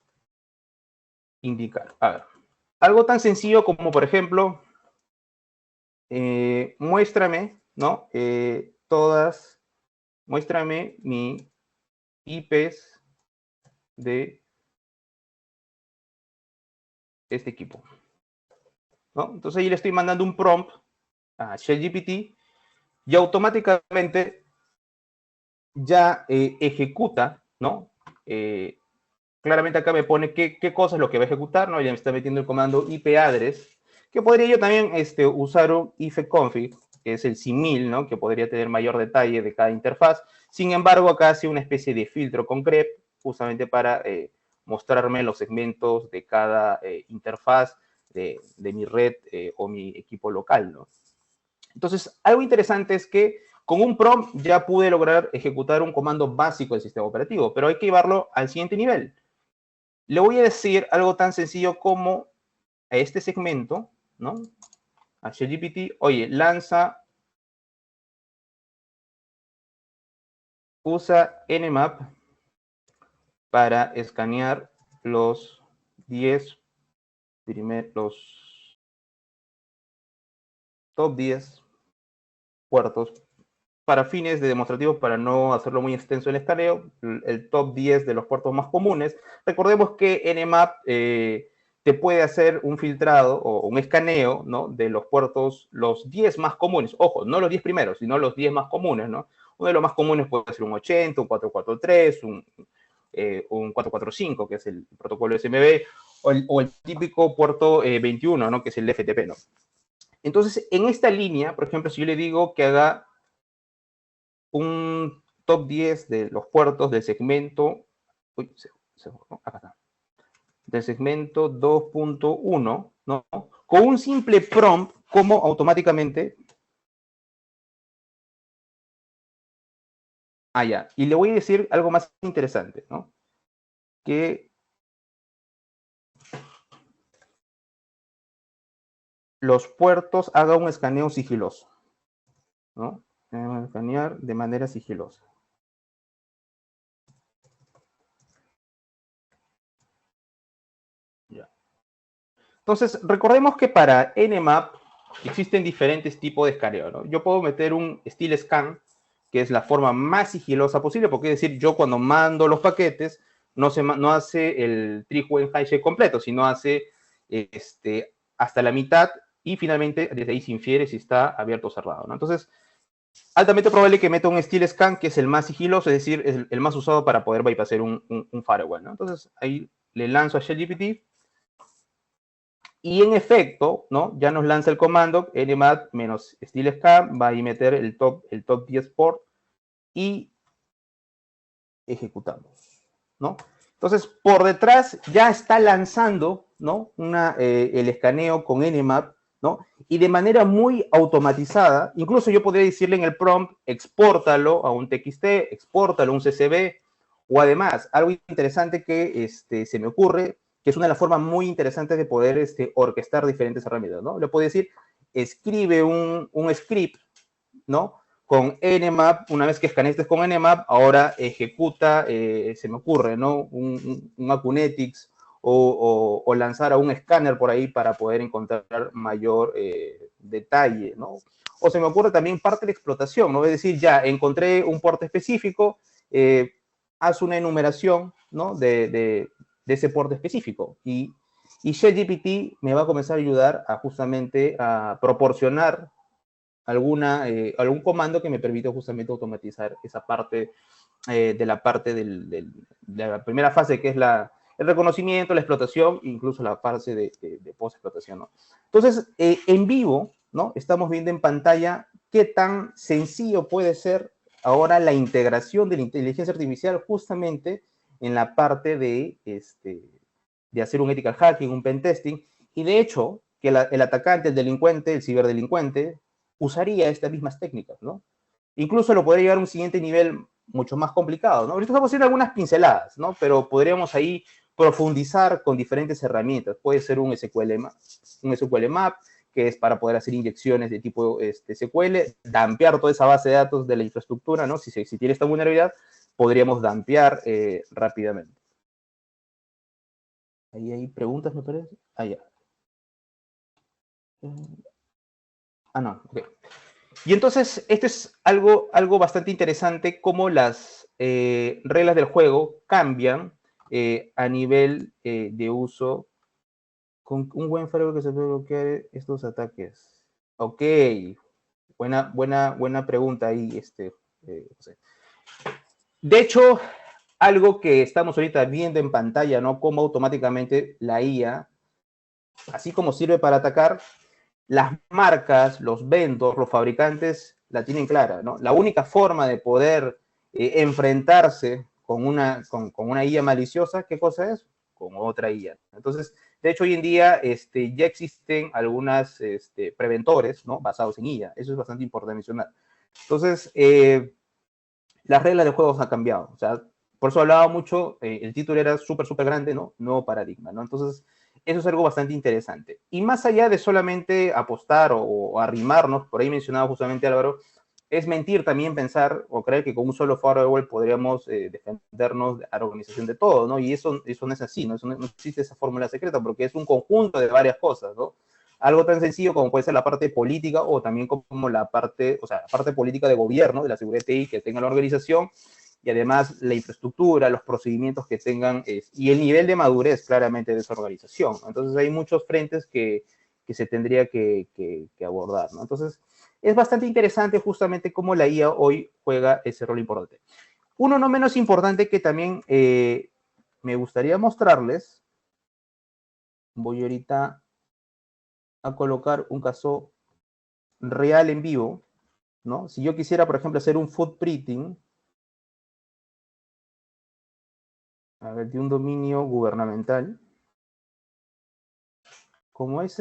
indicar. A ver, algo tan sencillo como, por ejemplo, muéstrame, ¿no? Muéstrame mi IPs de este equipo, ¿no? Entonces ahí le estoy mandando un prompt a ShellGPT y automáticamente ya ejecuta, ¿no? Claramente acá me pone qué cosa es lo que va a ejecutar, ¿no? Ya me está metiendo el comando ipaddress, que podría yo también usar un ifconfig, que es el simil, ¿no? Que podría tener mayor detalle de cada interfaz. Sin embargo, acá hace una especie de filtro con grep, justamente para mostrarme los segmentos de cada interfaz de mi red o mi equipo local, ¿no? Entonces, algo interesante es que con un prompt ya pude lograr ejecutar un comando básico del sistema operativo, pero hay que llevarlo al siguiente nivel. Le voy a decir algo tan sencillo como a este segmento, ¿no? A ShellGPT, oye, usa Nmap para escanear los 10 los top 10 puertos para fines de demostrativos, para no hacerlo muy extenso el escaneo, el top 10 de los puertos más comunes. Recordemos que Nmap te puede hacer un filtrado o un escaneo, ¿no? De los puertos, los 10 más comunes. Ojo, no los 10 primeros, sino los 10 más comunes, ¿no? Uno de los más comunes puede ser un 80, un 443, un 445, que es el protocolo SMB, o el típico puerto 21, ¿no? Que es el FTP, ¿no? Entonces, en esta línea, por ejemplo, si yo le digo que haga un top 10 de los puertos del segmento, acá está, del segmento 2.1, ¿no? Con un simple prompt, como automáticamente, ya, y le voy a decir algo más interesante, ¿no? Que los puertos haga un escaneo sigiloso, ¿no? Escanear de manera sigilosa. Ya. Entonces, recordemos que para Nmap existen diferentes tipos de escaneo, ¿no? Yo puedo meter un steel scan, que es la forma más sigilosa posible, porque es decir, yo cuando mando los paquetes, no hace el tree hash completo, sino hace hasta la mitad y finalmente desde ahí se infiere si está abierto o cerrado, ¿no? Entonces, altamente probable que meta un steel scan, que es el más sigiloso, es decir, es el más usado para poder bypassar un firewall, ¿no? Entonces, ahí le lanzo a ShellGPT y en efecto, ¿no? Ya nos lanza el comando nmap -steel scan, va a meter el top 10 port y ejecutamos, ¿no? Entonces, por detrás ya está lanzando ¿no? El escaneo con Nmap, ¿no? Y de manera muy automatizada, incluso yo podría decirle en el prompt, expórtalo a un TXT, expórtalo a un CSV, o además, algo interesante que se me ocurre, que es una de las formas muy interesantes de poder orquestar diferentes herramientas, ¿no? Le puedo decir, escribe un script, ¿no? Con Nmap, una vez que escaneaste con Nmap, ahora ejecuta, se me ocurre, ¿no? Un Acunetics o lanzar a un escáner por ahí para poder encontrar mayor detalle, ¿no? O se me ocurre también parte de explotación, ¿no? Es decir, ya encontré un porte específico, haz una enumeración, ¿no? de ese porte específico. Y ChatGPT me va a comenzar a ayudar a justamente a proporcionar algún comando que me permita justamente automatizar esa parte de la primera fase, que es el reconocimiento, la explotación, incluso la fase de post-explotación, ¿no? Entonces, en vivo, ¿no? Estamos viendo en pantalla qué tan sencillo puede ser ahora la integración de la inteligencia artificial justamente en la parte de hacer un ethical hacking, un pen testing, y de hecho, que el atacante, el delincuente, el ciberdelincuente, usaría estas mismas técnicas, ¿no? Incluso lo podría llevar a un siguiente nivel mucho más complicado, ¿no? Ahorita estamos haciendo algunas pinceladas, ¿no? Pero podríamos ahí profundizar con diferentes herramientas. Puede ser un SQL Map, que es para poder hacer inyecciones de tipo SQL, dampear toda esa base de datos de la infraestructura, ¿no? Si tiene esta vulnerabilidad, podríamos dampear rápidamente. Ahí hay preguntas, me parece. Ah, ya. No, ok. Y entonces, esto es algo bastante interesante, cómo las reglas del juego cambian a nivel de uso con un buen framework que se puede bloquear estos ataques. Ok, buena pregunta ahí, José. De hecho, algo que estamos ahorita viendo en pantalla, ¿no? Cómo automáticamente la IA, así como sirve para atacar, las marcas, los vendors, los fabricantes la tienen clara, ¿no? La única forma de poder enfrentarse con una IA maliciosa, ¿qué cosa es? Con otra IA. Entonces, de hecho, hoy en día ya existen algunos preventores, ¿no? Basados en IA. Eso es bastante importante mencionar. Entonces, las reglas de juegos han cambiado. O sea, por eso hablaba mucho, el título era súper grande, ¿no? Nuevo paradigma, ¿no? Entonces, eso es algo bastante interesante. Y más allá de solamente apostar o arrimarnos, por ahí mencionaba justamente Álvaro, es mentir también pensar o creer que con un solo firewall podríamos defendernos a la organización de todo, ¿no? Y eso no es así, ¿no? No existe esa fórmula secreta porque es un conjunto de varias cosas, ¿no? Algo tan sencillo como puede ser la parte política o también como la parte política de gobierno, de la seguridad TI que tenga la organización, y además la infraestructura, los procedimientos que tengan y el nivel de madurez claramente de esa organización. Entonces hay muchos frentes que se tendría que abordar, ¿no? Entonces es bastante interesante justamente cómo la IA hoy juega ese rol importante. Uno no menos importante que también me gustaría mostrarles, voy ahorita a colocar un caso real en vivo, ¿no? Si yo quisiera, por ejemplo, hacer un footprinting, a ver, de un dominio gubernamental, como es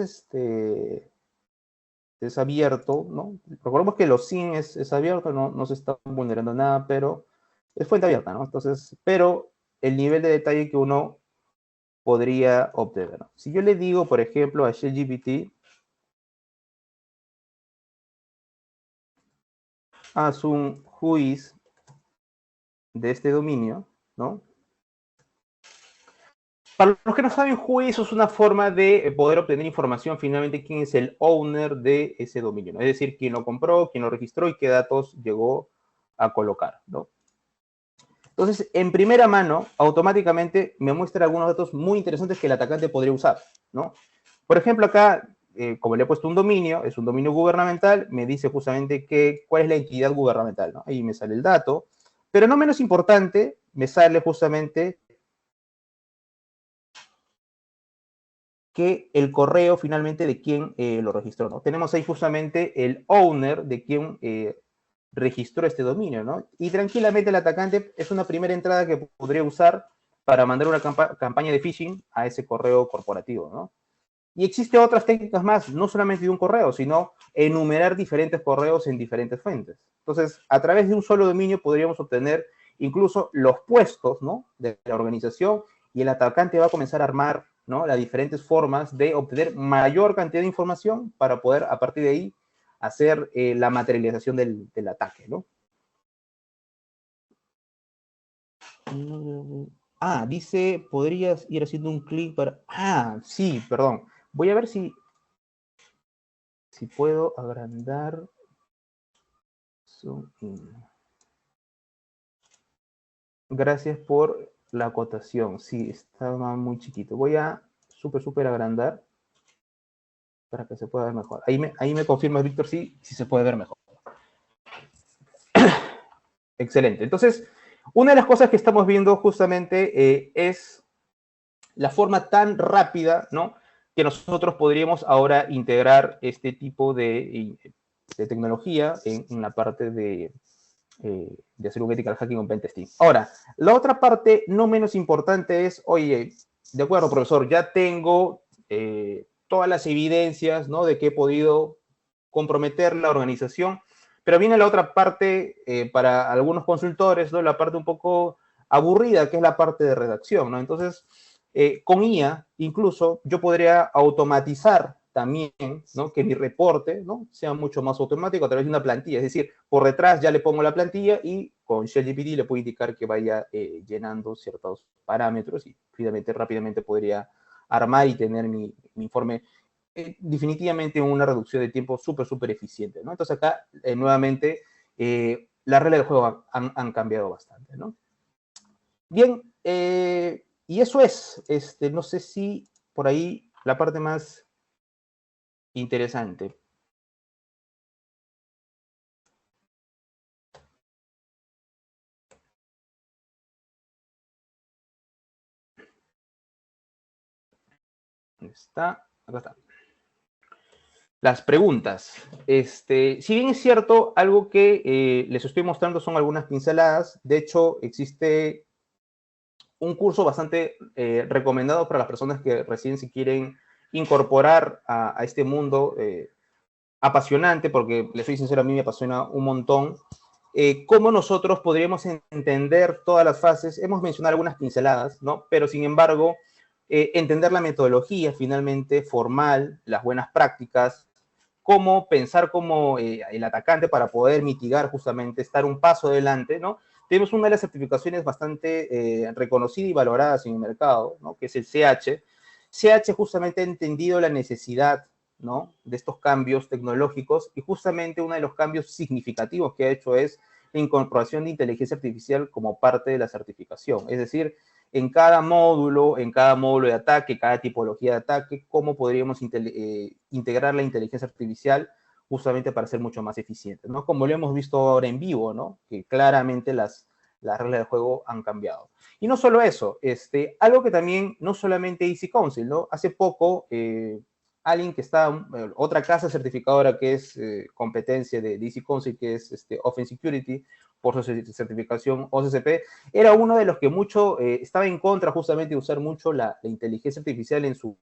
es abierto, ¿no? Recordemos que los SIN es abierto, no se está vulnerando nada, pero es fuente abierta, ¿no? Entonces, pero el nivel de detalle que uno podría obtener, ¿no? Si yo le digo, por ejemplo, a ChatGPT, haz un whois de este dominio, ¿no? Para los que no saben, whois es una forma de poder obtener información finalmente quién es el owner de ese dominio, ¿no? Es decir, quién lo compró, quién lo registró y qué datos llegó a colocar, ¿no? Entonces, en primera mano, automáticamente me muestra algunos datos muy interesantes que el atacante podría usar, ¿no? Por ejemplo, acá, como le he puesto un dominio, es un dominio gubernamental, me dice justamente cuál es la entidad gubernamental, ¿no? Ahí me sale el dato, pero no menos importante, me sale justamente que el correo finalmente de quién lo registró, ¿no? Tenemos ahí justamente el owner de quién registró este dominio, ¿no? Y tranquilamente el atacante es una primera entrada que podría usar para mandar una campaña de phishing a ese correo corporativo, ¿no? Y existen otras técnicas más, no solamente de un correo, sino enumerar diferentes correos en diferentes fuentes. Entonces, a través de un solo dominio podríamos obtener incluso los puestos, ¿no?, de la organización, y el atacante va a comenzar a armar, ¿no?, las diferentes formas de obtener mayor cantidad de información para poder, a partir de ahí, hacer la materialización del ataque, ¿no? Dice, podrías ir haciendo un clic para... Sí, perdón. Voy a ver si puedo agrandar. Gracias por la acotación. Sí, estaba muy chiquito. Voy a súper agrandar para que se pueda ver mejor. Ahí me confirma, Víctor, si se puede ver mejor. Excelente. Entonces, una de las cosas que estamos viendo justamente es la forma tan rápida, ¿no?, que nosotros podríamos ahora integrar este tipo de tecnología en la parte de hacer un ethical hacking con pentesting. Ahora, la otra parte no menos importante es, oye, de acuerdo, profesor, ya tengo todas las evidencias, ¿no?, de que he podido comprometer la organización, pero viene la otra parte para algunos consultores, ¿no?, la parte un poco aburrida, que es la parte de redacción, ¿no? Entonces, con IA, incluso, yo podría automatizar también, ¿no?, que mi reporte, ¿no?, sea mucho más automático a través de una plantilla. Es decir, por detrás ya le pongo la plantilla y con ShellGPT le puedo indicar que vaya llenando ciertos parámetros y finalmente rápidamente podría armar y tener mi informe definitivamente una reducción de tiempo súper eficiente, ¿no? Entonces acá, nuevamente, las reglas del juego han cambiado bastante, ¿no? Bien, y eso es, no sé si por ahí la parte más interesante. Acá está. Las preguntas. Si bien es cierto, algo que les estoy mostrando son algunas pinceladas. De hecho, existe un curso bastante recomendado para las personas que recién se quieren incorporar a este mundo apasionante, porque les soy sincero, a mí me apasiona un montón. ¿Cómo nosotros podríamos entender todas las fases? Hemos mencionado algunas pinceladas, ¿no? Pero, sin embargo, entender la metodología finalmente formal, las buenas prácticas, cómo pensar como el atacante para poder mitigar justamente, estar un paso adelante, ¿no? Tenemos una de las certificaciones bastante reconocida y valoradas en el mercado, ¿no?, que es el CH. CH justamente ha entendido la necesidad, ¿no?, de estos cambios tecnológicos, y justamente uno de los cambios significativos que ha hecho es la incorporación de inteligencia artificial como parte de la certificación. Es decir, en cada módulo de ataque, cada tipología de ataque, cómo podríamos integrar la inteligencia artificial justamente para ser mucho más eficientes, ¿no? Como lo hemos visto ahora en vivo, ¿no?, que claramente las reglas del juego han cambiado. Y no solo eso, algo que también, no solamente Easy Council, ¿no? Hace poco, alguien que está, otra casa certificadora que es competencia de Easy Council, que es Open Security, por su certificación OCCP, era uno de los que mucho estaba en contra justamente de usar mucho la inteligencia artificial en su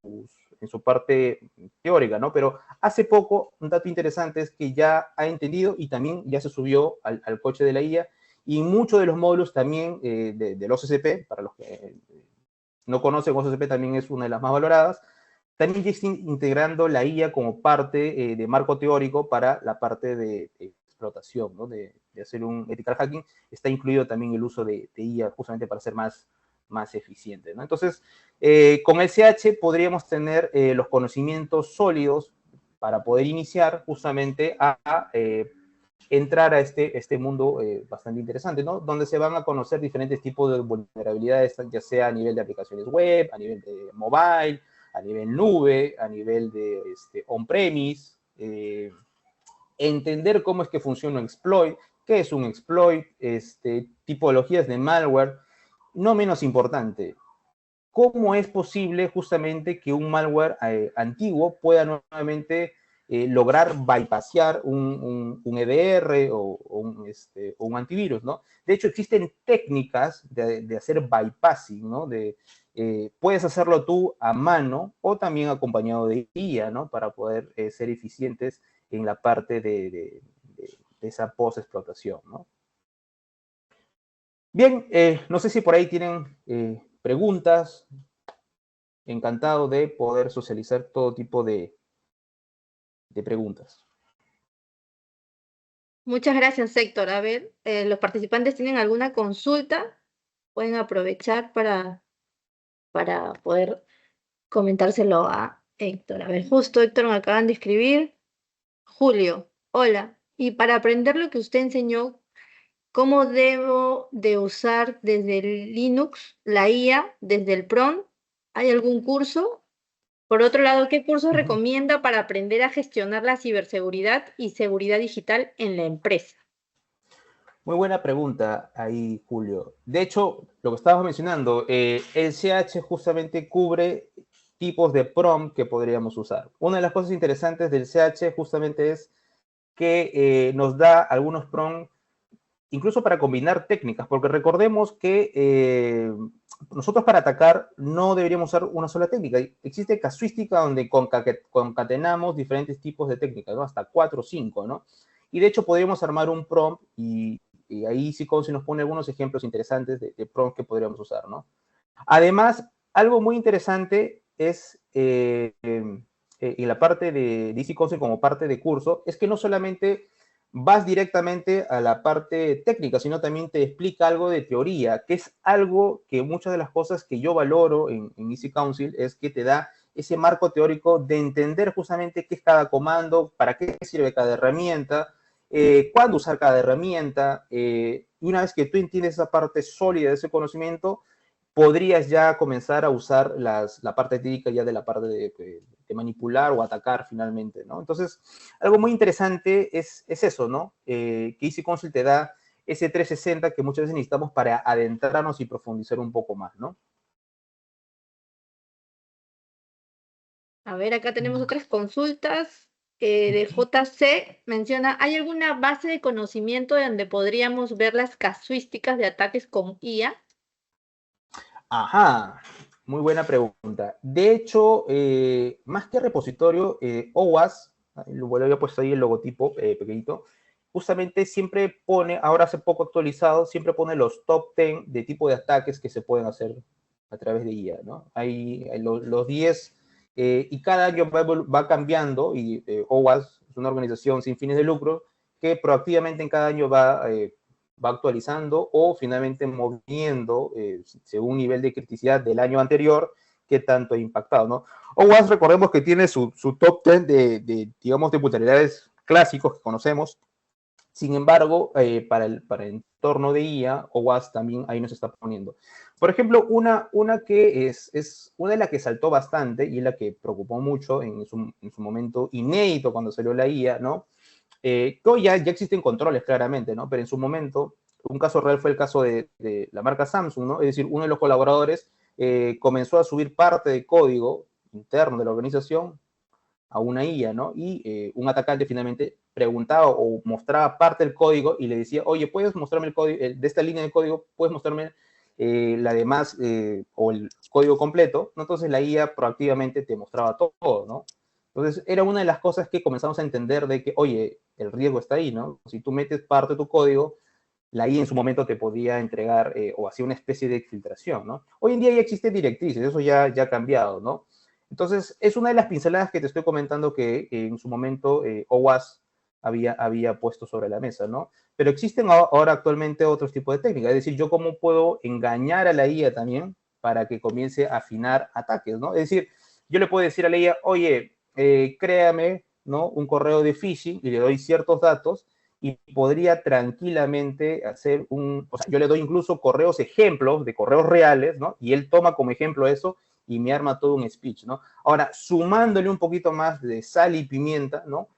parte teórica, ¿no? Pero hace poco, un dato interesante es que ya ha entendido y también ya se subió al coche de la IA, y muchos de los módulos también del OCCP, para los que no conocen, OCCP también es una de las más valoradas, también ya está integrando la IA como parte de marco teórico para la parte de explotación, ¿no?, de hacer un ethical hacking. Está incluido también el uso de IA justamente para ser más eficiente, ¿no? Entonces, con el CH podríamos tener los conocimientos sólidos para poder iniciar justamente a entrar a este mundo bastante interesante, ¿no?, donde se van a conocer diferentes tipos de vulnerabilidades, ya sea a nivel de aplicaciones web, a nivel de mobile, a nivel nube, a nivel de on-premise, entender cómo es que funciona un exploit, qué es un exploit, tipologías de malware, no menos importante, cómo es posible justamente que un malware antiguo pueda nuevamente lograr bypassear un EDR o un antivirus, ¿no? De hecho, existen técnicas de hacer bypassing, ¿no? Puedes hacerlo tú a mano o también acompañado de IA, ¿no? Para poder ser eficientes en la parte de esa post-explotación, ¿no? Bien, no sé si por ahí tienen preguntas. Encantado de poder socializar todo tipo de preguntas. Muchas gracias, Héctor. A ver, los participantes tienen alguna consulta, pueden aprovechar para poder comentárselo a Héctor. A ver, justo Héctor me acaban de escribir. Julio, hola. Y para aprender lo que usted enseñó, ¿cómo debo de usar desde el Linux la IA, desde el PROM? ¿Hay algún curso? Por otro lado, ¿qué cursos recomienda para aprender a gestionar la ciberseguridad y seguridad digital en la empresa? Muy buena pregunta ahí, Julio. De hecho, lo que estabas mencionando, el CH justamente cubre tipos de PROM que podríamos usar. Una de las cosas interesantes del CH justamente es que nos da algunos PROM incluso para combinar técnicas, porque recordemos que nosotros para atacar no deberíamos usar una sola técnica. Existe casuística donde concatenamos diferentes tipos de técnicas, ¿no? Hasta 4 o 5, ¿no? Y de hecho podríamos armar un prompt y ahí sí se nos pone algunos ejemplos interesantes de prompts que podríamos usar, ¿no? Además, algo muy interesante es, en la parte de DC Council como parte de curso, es que no solamente vas directamente a la parte técnica, sino también te explica algo de teoría, que es algo que muchas de las cosas que yo valoro en Easy Council es que te da ese marco teórico de entender justamente qué es cada comando, para qué sirve cada herramienta, cuándo usar cada herramienta, y una vez que tú entiendes esa parte sólida de ese conocimiento, podrías ya comenzar a usar la parte técnica ya de la parte de manipular o atacar finalmente, ¿no? Entonces, algo muy interesante es eso, ¿no? Que Easy Council te da ese 360 que muchas veces necesitamos para adentrarnos y profundizar un poco más, ¿no? A ver, acá tenemos otras consultas. De JC menciona, ¿hay alguna base de conocimiento donde podríamos ver las casuísticas de ataques con IA? Ajá, muy buena pregunta. De hecho, más que repositorio, OWASP, bueno, había puesto ahí el logotipo pequeñito, justamente siempre pone, ahora hace poco actualizado, siempre pone los top 10 de tipo de ataques que se pueden hacer a través de IA, ¿no? Hay los 10 y cada año va cambiando y OWASP es una organización sin fines de lucro que proactivamente en cada año va actualizando o finalmente moviendo según nivel de criticidad del año anterior que tanto ha impactado, ¿no? OWASP, recordemos que tiene su top 10 digamos, de vulnerabilidades clásicos que conocemos. Sin embargo, para el entorno de IA, OWASP también ahí nos está poniendo. Por ejemplo, una que es una de las que saltó bastante y es la que preocupó mucho en su momento inédito cuando salió la IA, ¿no? Que hoy ya existen controles claramente, ¿no? Pero en su momento, un caso real fue el caso de la marca Samsung, ¿no? Es decir, uno de los colaboradores comenzó a subir parte de código interno de la organización a una IA, ¿no? Y un atacante finalmente preguntaba o mostraba parte del código y le decía, oye, ¿puedes mostrarme el código de esta línea de código? ¿Puedes mostrarme la demás o el código completo? ¿No? Entonces la IA proactivamente te mostraba todo, ¿no? Entonces, era una de las cosas que comenzamos a entender de que, oye, el riesgo está ahí, ¿no? Si tú metes parte de tu código, la IA en su momento te podía entregar o hacía una especie de exfiltración, ¿no? Hoy en día ya existen directrices, eso ya ha cambiado, ¿no? Entonces, es una de las pinceladas que te estoy comentando que en su momento OWASP había puesto sobre la mesa, ¿no? Pero existen ahora actualmente otros tipos de técnicas, es decir, yo cómo puedo engañar a la IA también para que comience a afinar ataques, ¿no? Es decir, yo le puedo decir a la IA, oye, créame, ¿no? Un correo de phishing y le doy ciertos datos y podría tranquilamente hacer o sea, yo le doy incluso ejemplos de correos reales, ¿no? Y él toma como ejemplo eso y me arma todo un speech, ¿no? Ahora, sumándole un poquito más de sal y pimienta, ¿no?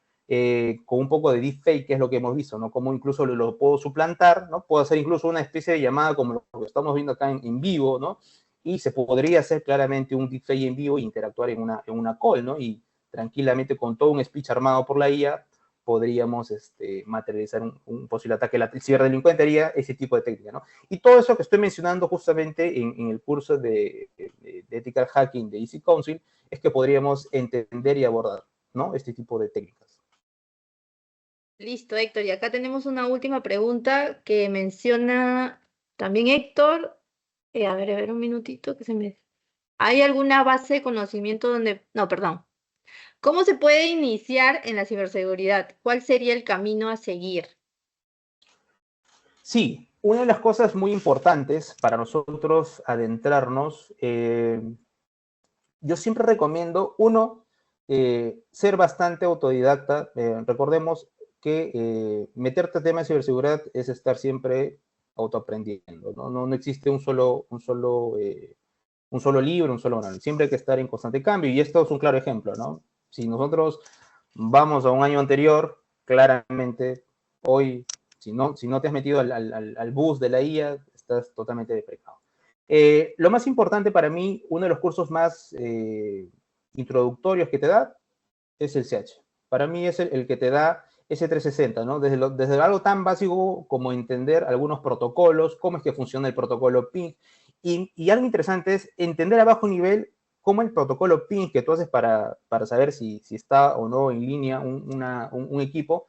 Con un poco de deepfake, que es lo que hemos visto, ¿no? Como incluso lo puedo suplantar, ¿no? Puedo hacer incluso una especie de llamada como lo que estamos viendo acá en vivo, ¿no? Y se podría hacer claramente un deepfake en vivo e interactuar en una call, ¿no? Y tranquilamente con todo un speech armado por la IA, podríamos materializar un posible ataque. La ciberdelincuente haría ese tipo de técnica, ¿no? Y todo eso que estoy mencionando justamente en el curso de Ethical Hacking de Easy Council es que podríamos entender y abordar, ¿no? Este tipo de técnicas. Listo, Héctor. Y acá tenemos una última pregunta que menciona también Héctor. A ver, un minutito que se me... ¿Hay alguna base de conocimiento donde... No, perdón. ¿Cómo se puede iniciar en la ciberseguridad? ¿Cuál sería el camino a seguir? Sí, una de las cosas muy importantes para nosotros adentrarnos, yo siempre recomiendo, uno, ser bastante autodidacta. Recordemos que meterte a temas de ciberseguridad es estar siempre autoaprendiendo, ¿no? No existe un solo libro, un solo manual. Siempre hay que estar en constante cambio y esto es un claro ejemplo, ¿no? Si nosotros vamos a un año anterior, claramente hoy, si no te has metido al bus de la IA, estás totalmente desplegado. Lo más importante para mí, uno de los cursos más introductorios que te da, es el CH. Para mí es el que te da ese 360, ¿no? Desde algo tan básico como entender algunos protocolos, cómo es que funciona el protocolo PIN, y algo interesante es entender a bajo nivel cómo el protocolo PIN que tú haces para saber si está o no en línea un equipo,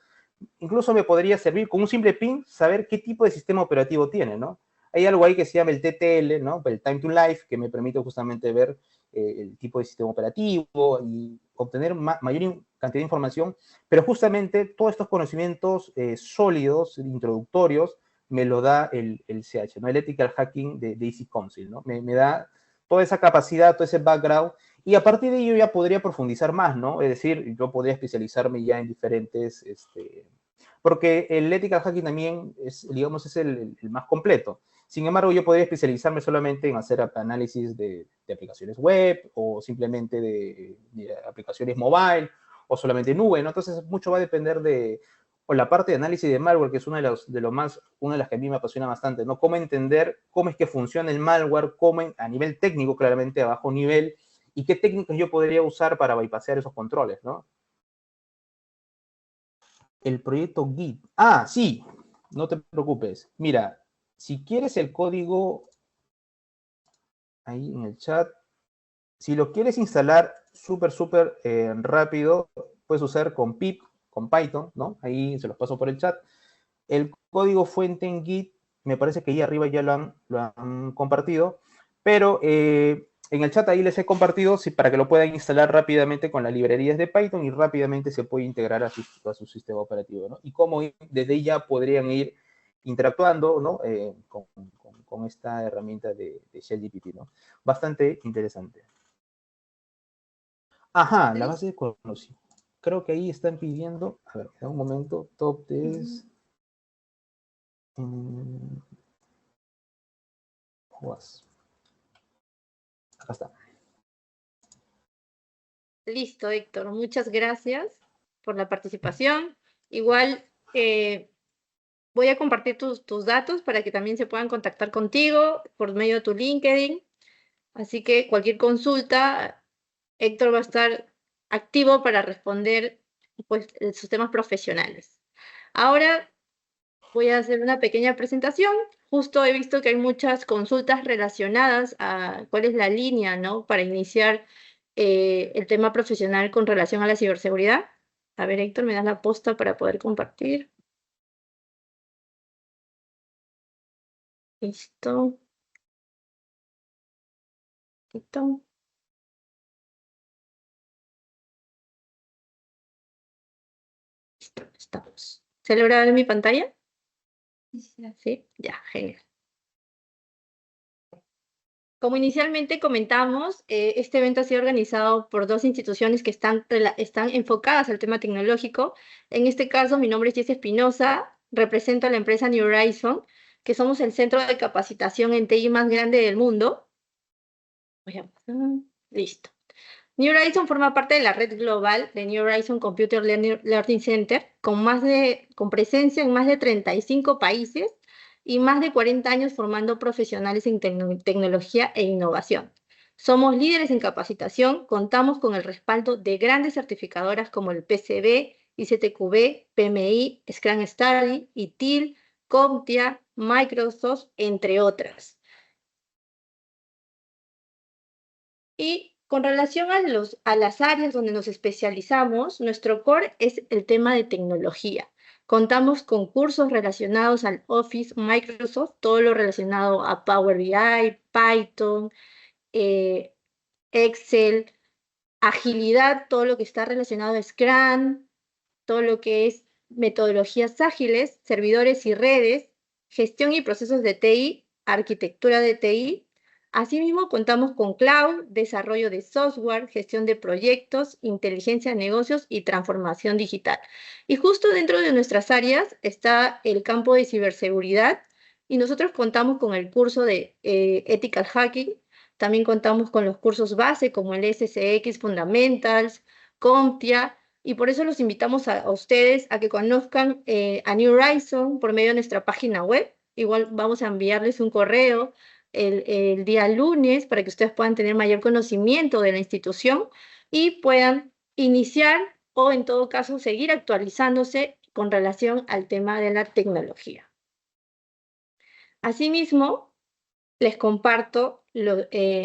incluso me podría servir con un simple PIN saber qué tipo de sistema operativo tiene, ¿no? Hay algo ahí que se llama el TTL, ¿no? El Time to Life, que me permite justamente ver el tipo de sistema operativo y obtener mayor cantidad de información, pero justamente todos estos conocimientos sólidos, introductorios, me lo da el CH, ¿no? El Ethical Hacking de Easy Council, ¿no? Me da toda esa capacidad, todo ese background, y a partir de ello ya podría profundizar más, ¿no? Es decir, yo podría especializarme ya en diferentes, porque el Ethical Hacking también es, digamos, es el más completo. Sin embargo, yo podría especializarme solamente en hacer análisis de aplicaciones web o simplemente de aplicaciones mobile o solamente nube, ¿no? Entonces, mucho va a depender de o la parte de análisis de malware, que es una de las que a mí me apasiona bastante, ¿no? Cómo entender cómo es que funciona el malware, a nivel técnico, claramente a bajo nivel, y qué técnicas yo podría usar para bypassear esos controles, ¿no? El proyecto Git. Ah, sí, no te preocupes. Mira, si quieres el código ahí en el chat, si lo quieres instalar súper rápido, puedes usar con pip, con Python, ¿no? Ahí se los paso por el chat. El código fuente en Git, me parece que ahí arriba ya lo han compartido, pero en el chat ahí les he compartido para que lo puedan instalar rápidamente con las librerías de Python y rápidamente se puede integrar a su sistema operativo, ¿no? Y cómo desde ahí ya podrían ir interactuando, ¿no? Con esta herramienta de ShellGPT, ¿no? Bastante interesante. Ajá, la base de conocimiento. Creo que ahí están pidiendo, a ver, un momento, top test. Acá está. Listo, Héctor. Muchas gracias por la participación. Igual voy a compartir tus datos para que también se puedan contactar contigo por medio de tu LinkedIn. Así que cualquier consulta, Héctor va a estar activo para responder pues, sus temas profesionales. Ahora voy a hacer una pequeña presentación. Justo he visto que hay muchas consultas relacionadas a cuál es la línea, ¿no? Para iniciar el tema profesional con relación a la ciberseguridad. A ver, Héctor, ¿me das la posta para poder compartir? Listo. Listo. Listo, estamos. ¿Se logra ver mi pantalla? Sí, ya, genial. Como inicialmente comentamos, este evento ha sido organizado por dos instituciones que están enfocadas al tema tecnológico. En este caso, mi nombre es Jessie Espinosa, represento a la empresa New Horizon, que somos el centro de capacitación en TI más grande del mundo. Listo. New Horizon forma parte de la red global de New Horizon Computer Learning Center, con presencia en más de 35 países y más de 40 años formando profesionales en tecnología e innovación. Somos líderes en capacitación, contamos con el respaldo de grandes certificadoras como el PCB, ICTQB, PMI, Scrum Study, ITIL, CompTIA, Microsoft, entre otras. Y con relación a las áreas donde nos especializamos, nuestro core es el tema de tecnología. Contamos con cursos relacionados al Office, Microsoft, todo lo relacionado a Power BI, Python, Excel, agilidad, todo lo que está relacionado a Scrum, todo lo que es metodologías ágiles, servidores y redes, gestión y procesos de TI, arquitectura de TI. Asimismo, contamos con cloud, desarrollo de software, gestión de proyectos, inteligencia de negocios y transformación digital. Y justo dentro de nuestras áreas está el campo de ciberseguridad y nosotros contamos con el curso de Ethical Hacking. También contamos con los cursos base como el SCX Fundamentals, CompTIA, y por eso los invitamos a ustedes a que conozcan a New Horizon por medio de nuestra página web. Igual vamos a enviarles un correo el día lunes para que ustedes puedan tener mayor conocimiento de la institución y puedan iniciar o en todo caso seguir actualizándose con relación al tema de la tecnología. Asimismo, les comparto,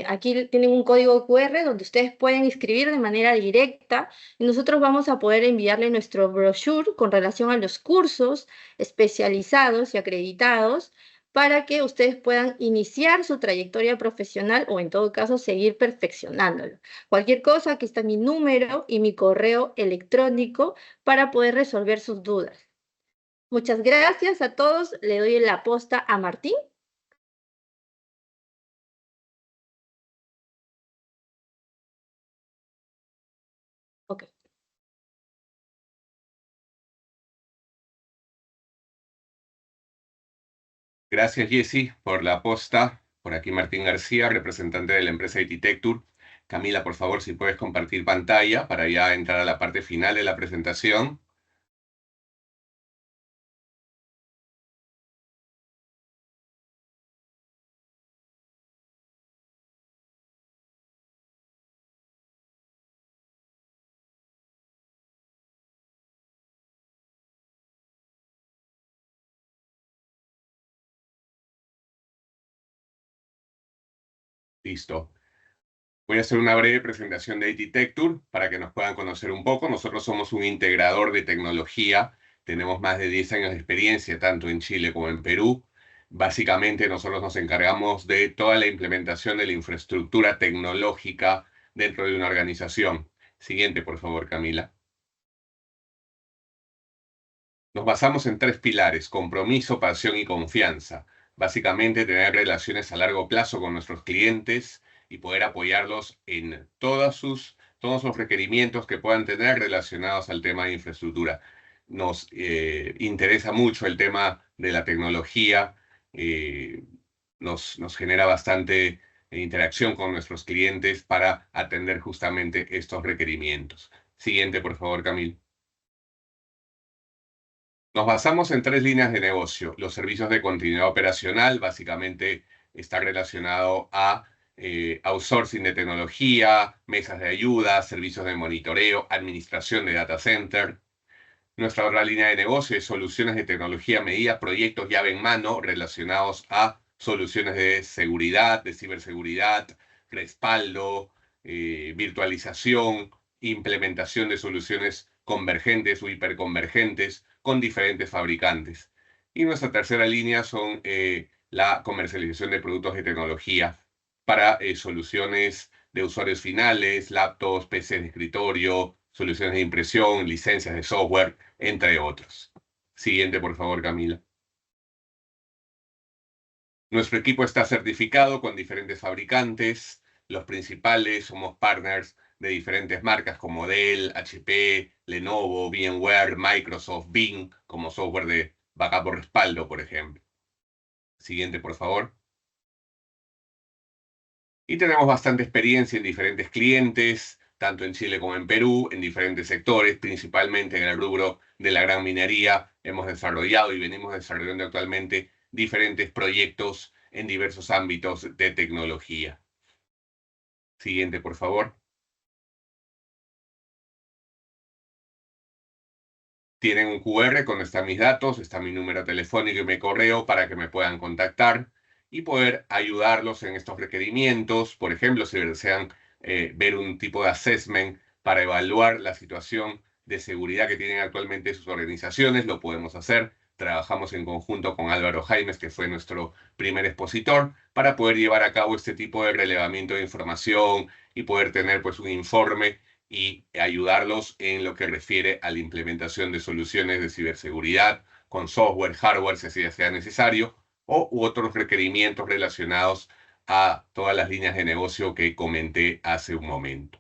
aquí tienen un código QR donde ustedes pueden inscribir de manera directa y nosotros vamos a poder enviarle nuestro brochure con relación a los cursos especializados y acreditados para que ustedes puedan iniciar su trayectoria profesional o en todo caso seguir perfeccionándolo. Cualquier cosa, aquí está mi número y mi correo electrónico para poder resolver sus dudas. Muchas gracias a todos. Le doy la posta a Martín. Ok. Gracias, Jessy, por la posta. Por aquí Martín García, representante de la empresa Ititectur. Camila, por favor, si puedes compartir pantalla para ya entrar a la parte final de la presentación. Listo. Voy a hacer una breve presentación de Ititectur para que nos puedan conocer un poco. Nosotros somos un integrador de tecnología. Tenemos más de 10 años de experiencia, tanto en Chile como en Perú. Básicamente, nosotros nos encargamos de toda la implementación de la infraestructura tecnológica dentro de una organización. Siguiente, por favor, Camila. Nos basamos en 3 pilares: compromiso, pasión y confianza. Básicamente, tener relaciones a largo plazo con nuestros clientes y poder apoyarlos en todos los requerimientos que puedan tener relacionados al tema de infraestructura. Nos interesa mucho el tema de la tecnología, nos genera bastante interacción con nuestros clientes para atender justamente estos requerimientos. Siguiente, por favor, Camil. Nos basamos en 3 líneas de negocio. Los servicios de continuidad operacional, básicamente está relacionado a outsourcing de tecnología, mesas de ayuda, servicios de monitoreo, administración de data center. Nuestra otra línea de negocio es soluciones de tecnología a medida, proyectos llave en mano relacionados a soluciones de seguridad, de ciberseguridad, respaldo, virtualización, implementación de soluciones convergentes o hiperconvergentes con diferentes fabricantes. Y nuestra tercera línea son la comercialización de productos de tecnología para soluciones de usuarios finales, laptops, PCs de escritorio, soluciones de impresión, licencias de software, entre otros. Siguiente, por favor, Camila. Nuestro equipo está certificado con diferentes fabricantes. Los principales somos partners de diferentes marcas como Dell, HP, Lenovo, VMware, Microsoft, Bing, como software de backup o respaldo, por ejemplo. Siguiente, por favor. Y tenemos bastante experiencia en diferentes clientes, tanto en Chile como en Perú, en diferentes sectores, principalmente en el rubro de la gran minería. Hemos desarrollado y venimos desarrollando actualmente diferentes proyectos en diversos ámbitos de tecnología. Siguiente, por favor. Tienen un QR con están mis datos, está mi número telefónico y mi correo para que me puedan contactar y poder ayudarlos en estos requerimientos. Por ejemplo, si desean ver un tipo de assessment para evaluar la situación de seguridad que tienen actualmente sus organizaciones, lo podemos hacer. Trabajamos en conjunto con Álvaro Jaimes, que fue nuestro primer expositor, para poder llevar a cabo este tipo de relevamiento de información y poder tener pues un informe y ayudarlos en lo que refiere a la implementación de soluciones de ciberseguridad con software, hardware, si así sea necesario, u otros requerimientos relacionados a todas las líneas de negocio que comenté hace un momento.